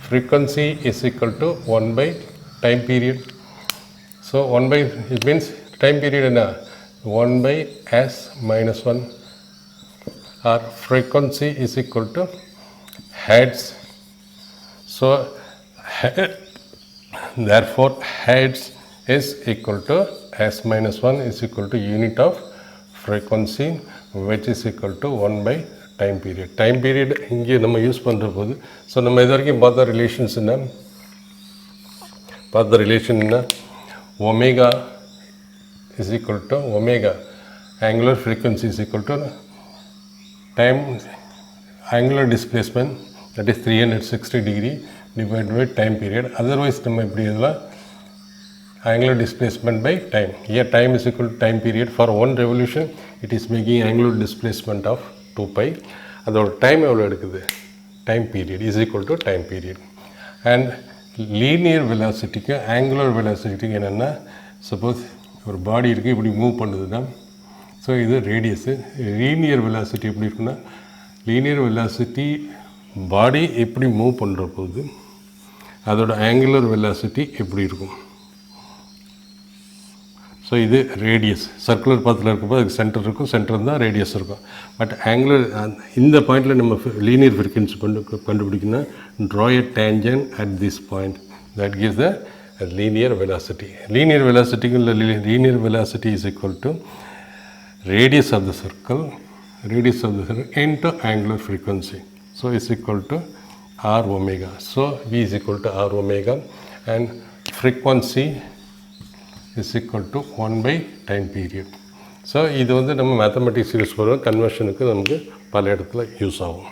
frequency is equal to 1 by time period. So 1 by it means time period என்ன? 1 by s minus 1 or frequency is equal to hertz. So therefore hertz is equal to s minus 1 is equal to unit of frequency, which is equal to 1 by time period. Time period இங்கே நம்ம use பண்ணுற போது, so நம்ம இது வரைக்கும் பார்த்த relation என்ன, omega is equal to omega angular frequency is equal to time angular displacement, that is 360 degree divide by time period. Otherwise நம்ம இப்படி இதெல்லாம் angular displacement by time. Here time is equal to time period. For one revolution it is making angular displacement of 2 pi. அதோட time எவ்வளோ எடுக்குது, time period is equal to time period. And linear வெலாசிட்டிக்கு angular வெலாசிட்டிக்கு என்னென்னா, suppose ஒரு பாடி இருக்குது இப்படி move பண்ணுதுன்னா, ஸோ இது ரேடியஸு. லீனியர் வெலாசிட்டி எப்படி இருக்குன்னா, லீனியர் வெலாசிட்டி பாடி எப்படி மூவ் பண்ணுற போது அதோட ஆங்குலர் வெலாசிட்டி எப்படி இருக்கும். ஸோ இது ரேடியஸ். சர்க்குலர் பாத்தில் இருக்கும்போது அதுக்கு சென்டர் இருக்கும், சென்டர் தான் ரேடியஸ் இருக்கும். பட் ஆங்குலர் இந்த பாயிண்டில் நம்ம லீனியர் ஃப்ரீக்வன்சி கண்டுபிடிக்கணும்னா, draw a tangent at this point, that gives the linear velocity. Linear வெலாசிட்டிக்கு linear velocity is equal to radius of the circle into angular frequency. So is equal to r omega. So v is equal to r omega and frequency is equal to 1 by time period. So இது வந்து நம்ம mathematics use பண்ணுறோம், கன்வர்ஷனுக்கு நமக்கு பல இடத்துல use ஆகும்.